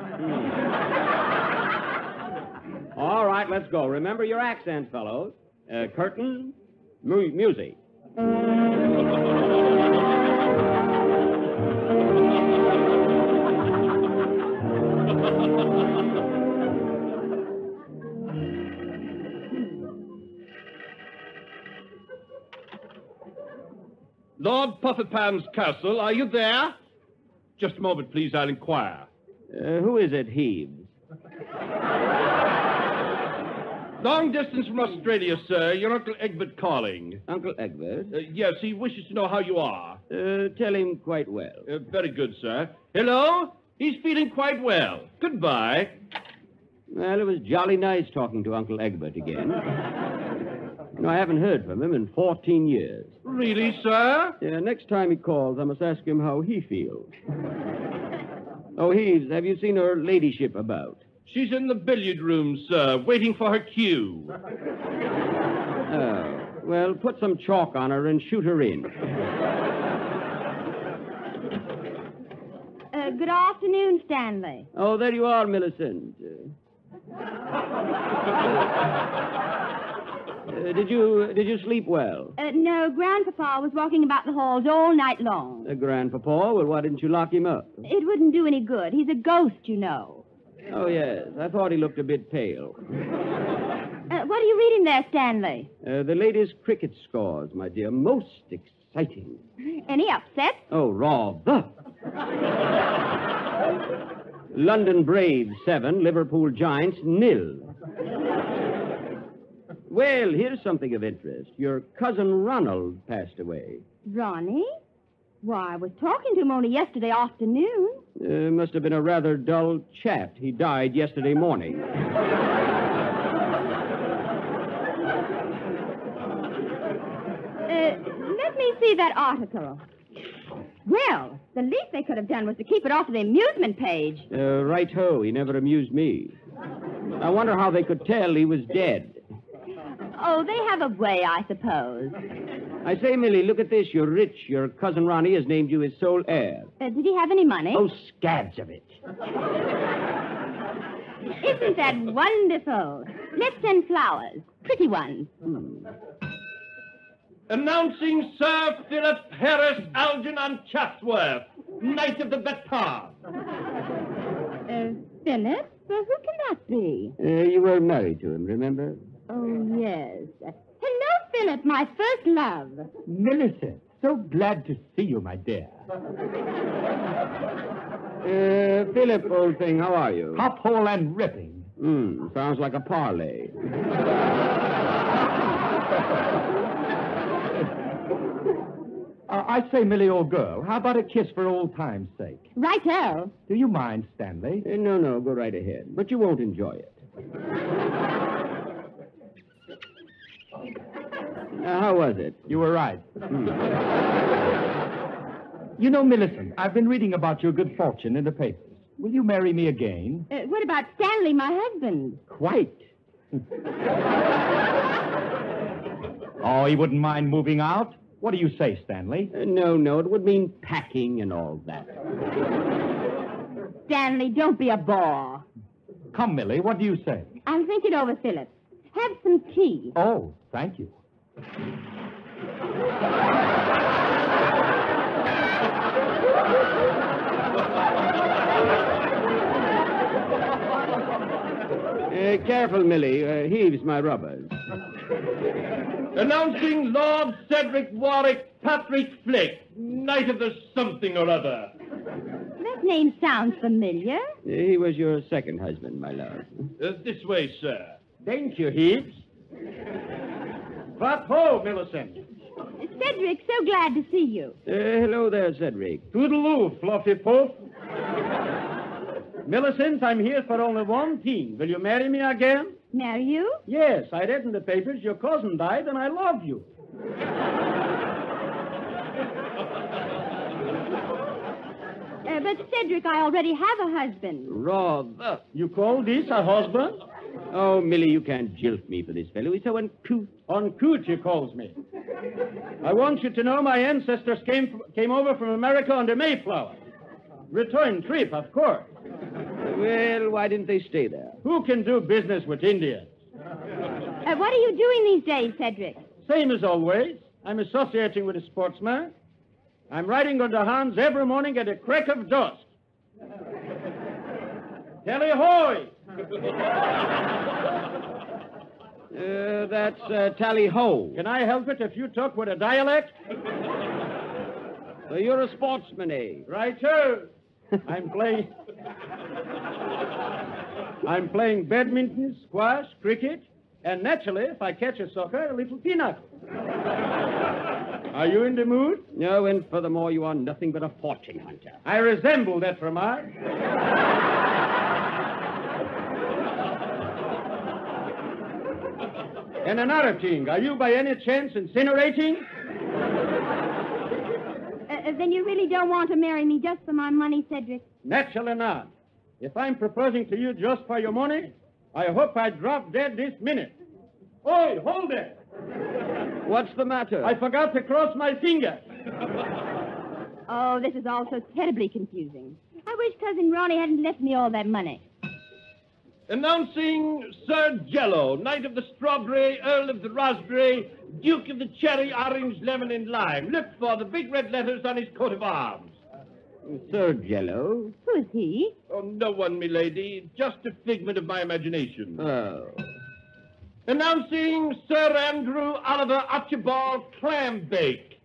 All right, let's go. Remember your accents, fellows. Curtain, music. Lord Puffypan's castle, are you there? Just a moment, please, I'll inquire. Who is it, Heaves? Long distance from Australia, sir. Your Uncle Egbert calling. Uncle Egbert? Yes, he wishes to know how you are. Tell him quite well. Very good, sir. Hello? He's feeling quite well. Goodbye. Well, it was jolly nice talking to Uncle Egbert again. I haven't heard from him in 14 years. Really, sir? Next time he calls, I must ask him how he feels. Oh, Heaves, have you seen her ladyship about? She's in the billiard room, sir, waiting for her cue. Oh, well, put some chalk on her and shoot her in. Good afternoon, Stanley. Oh, there you are, Millicent. Did you sleep well? No, Grandpapa was walking about the halls all night long. Grandpapa? Well, why didn't you lock him up? It wouldn't do any good. He's a ghost, you know. Oh, yes. I thought he looked a bit pale. What are you reading there, Stanley? The latest cricket scores, my dear. Most exciting. Any upset? Oh, rather. London Braves 7, Liverpool Giants 0. Well, here's something of interest. Your cousin Ronald passed away. Ronnie? Why, I was talking to him only yesterday afternoon. Must have been a rather dull chat. He died yesterday morning. Let me see that article. Well, the least they could have done was to keep it off of the amusement page. Right-ho. He never amused me. I wonder how they could tell he was dead. Oh, they have a way, I suppose. I say, Millie, look at this. You're rich. Your cousin Ronnie has named you his sole heir. Did he have any money? Oh, scads of it. Isn't that wonderful? Let's send flowers. Pretty ones. Announcing Sir Philip Harris Algernon Chatsworth, Knight of the Baton. Philip? Well, who can that be? You were married to him, remember? Oh, yes. Hello, Philip, my first love. Millicent, so glad to see you, my dear. Philip, old thing, how are you? Hop hole and ripping. Sounds like a parlay. I say, Millie, old girl, how about a kiss for old time's sake? Righto. Do you mind, Stanley? No, go right ahead. But you won't enjoy it. How was it? You were right. You know, Millicent, I've been reading about your good fortune in the papers. Will you marry me again? What about Stanley, my husband? Quite. Oh, he wouldn't mind moving out? What do you say, Stanley? No, it would mean packing and all that. Stanley, don't be a bore. Come, Millie, what do you say? I'll think it over, Philip. Have some tea. Oh, thank you. Careful, Millie. Heaves my rubbers. Announcing Lord Cedric Warwick Patrick Flick, Knight of the something or other. That name sounds familiar. He was your second husband, my love. This way, sir. Thank you, Heaves. What ho, Millicent? Cedric, so glad to see you. Hello there, Cedric. Toodaloo, Fluffy Poof. Millicent, I'm here for only one thing. Will you marry me again? Marry you? Yes, I read in the papers your cousin died and I love you. But, Cedric, I already have a husband. Rather. You call this a husband? Oh, Millie, you can't jilt me for this fellow. He's so uncouth. Uncouth, he calls me. I want you to know my ancestors came over from America on the Mayflower. Return trip, of course. Well, why didn't they stay there? Who can do business with Indians? What are you doing these days, Cedric? Same as always. I'm associating with a sportsman. I'm riding on the hounds every morning at the crack of dusk. Tally ho! That's tally ho. Can I help it if you talk with a dialect? So you're a sportsman, eh? Right-o. I'm playing badminton, squash, cricket, and naturally, if I catch a sucker, a little pinochle. Are you in the mood? No, and furthermore, you are nothing but a fortune hunter. I resemble that remark. And another thing, are you by any chance incinerating? Then you really don't want to marry me just for my money, Cedric? Naturally not. If I'm proposing to you just for your money, I hope I drop dead this minute. Oi, hold it! What's the matter? I forgot to cross my fingers. Oh, this is all so terribly confusing. I wish Cousin Ronnie hadn't left me all that money. Announcing Sir Jello, Knight of the Strawberry, Earl of the Raspberry, Duke of the Cherry, Orange, Lemon, and Lime. Look for the big red letters on his coat of arms. Sir Jello? Who's he? Oh, no one, milady. Just a figment of my imagination. Oh. Announcing Sir Andrew Oliver Archibald Clambake.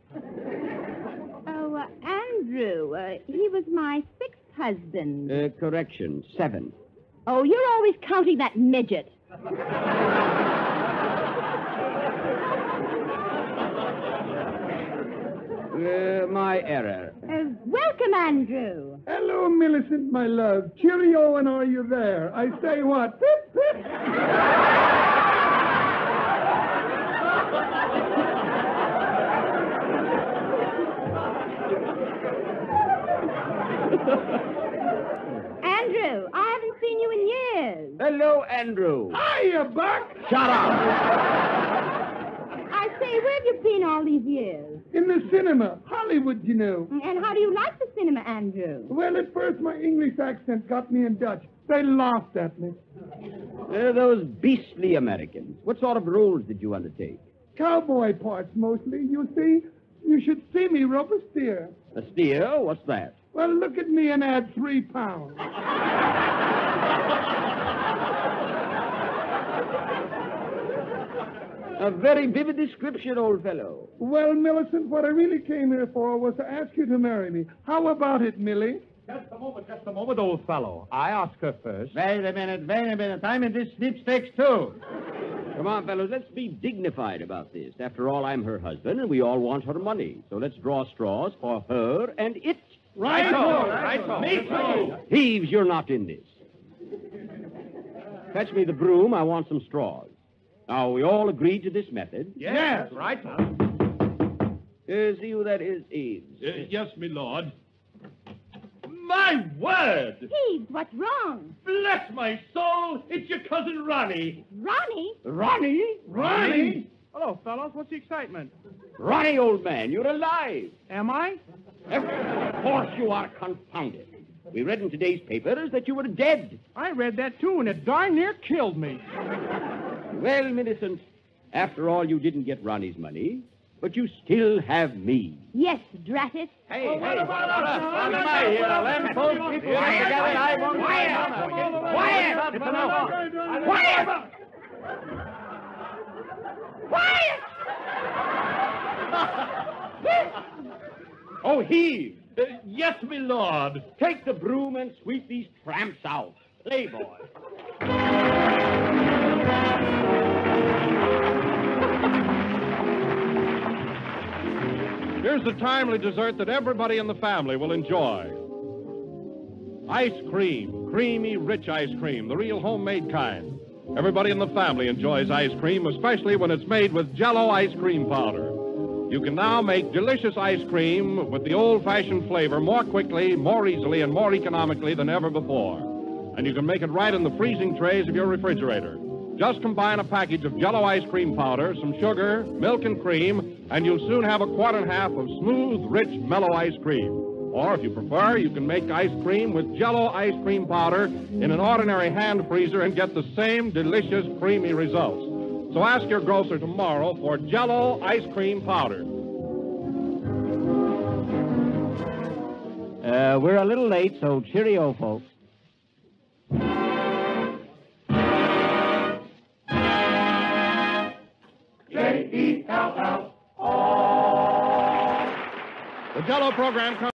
Oh, Andrew. He was my sixth husband. Correction, 7th. Oh, you're always counting that midget. My error. Welcome, Andrew. Hello, Millicent, my love. Cheerio, and are you there? I say what? Pip, pip. Andrew, I haven't seen you in years. Hello, Andrew. Hiya, Buck. Shut up. I say, where have you been all these years? In the cinema. Hollywood, you know. And how do you like the cinema, Andrew? Well, at first my English accent got me in Dutch. They laughed at me. Those beastly Americans. What sort of roles did you undertake? Cowboy parts, mostly. You see, you should see me rope a steer. A steer? What's that? Well, look at me and add 3 pounds. A very vivid description, old fellow. Well, Millicent, what I really came here for was to ask you to marry me. How about it, Millie? Just a moment, old fellow. I ask her first. Wait a minute. I'm in this sweepstakes, too. Come on, fellows, let's be dignified about this. After all, I'm her husband, and we all want her money. So let's draw straws for her and it. Right-o. Me too. Thieves, you're not in this. Fetch me the broom. I want some straws. Now, we all agreed to this method. Yes, right. See who that is, Eves. Yes, my lord. My word! Steve, what's wrong? Bless my soul, it's your cousin Ronnie. Ronnie? Ronnie? Hello, fellows. What's the excitement? Ronnie, old man, you're alive. Am I? Of course you are, confounded. We read in today's papers that you were dead. I read that, too, and it darn near killed me. Well, Millicent, after all, you didn't get Ronnie's money, but you still have me. Yes, drat it. Hey, what about us? What am I here? Them folks keep together. I won't. Quiet! Oh, heave! Yes, my lord. Take the broom and sweep these tramps out. Playboy. Here's the timely dessert that everybody in the family will enjoy. Ice cream. Creamy, rich ice cream. The real homemade kind. Everybody in the family enjoys ice cream, especially when it's made with Jell-O ice cream powder. You can now make delicious ice cream with the old-fashioned flavor more quickly, more easily, and more economically than ever before. And you can make it right in the freezing trays of your refrigerator. Just combine a package of Jell-O ice cream powder, some sugar, milk, and cream, and you'll soon have a quart and a half of smooth, rich, mellow ice cream. Or, if you prefer, you can make ice cream with Jell-O ice cream powder in an ordinary hand freezer and get the same delicious, creamy results. So ask your grocer tomorrow for Jell-O ice cream powder. We're a little late, so cheerio, folks. Jell. The Jell-O program comes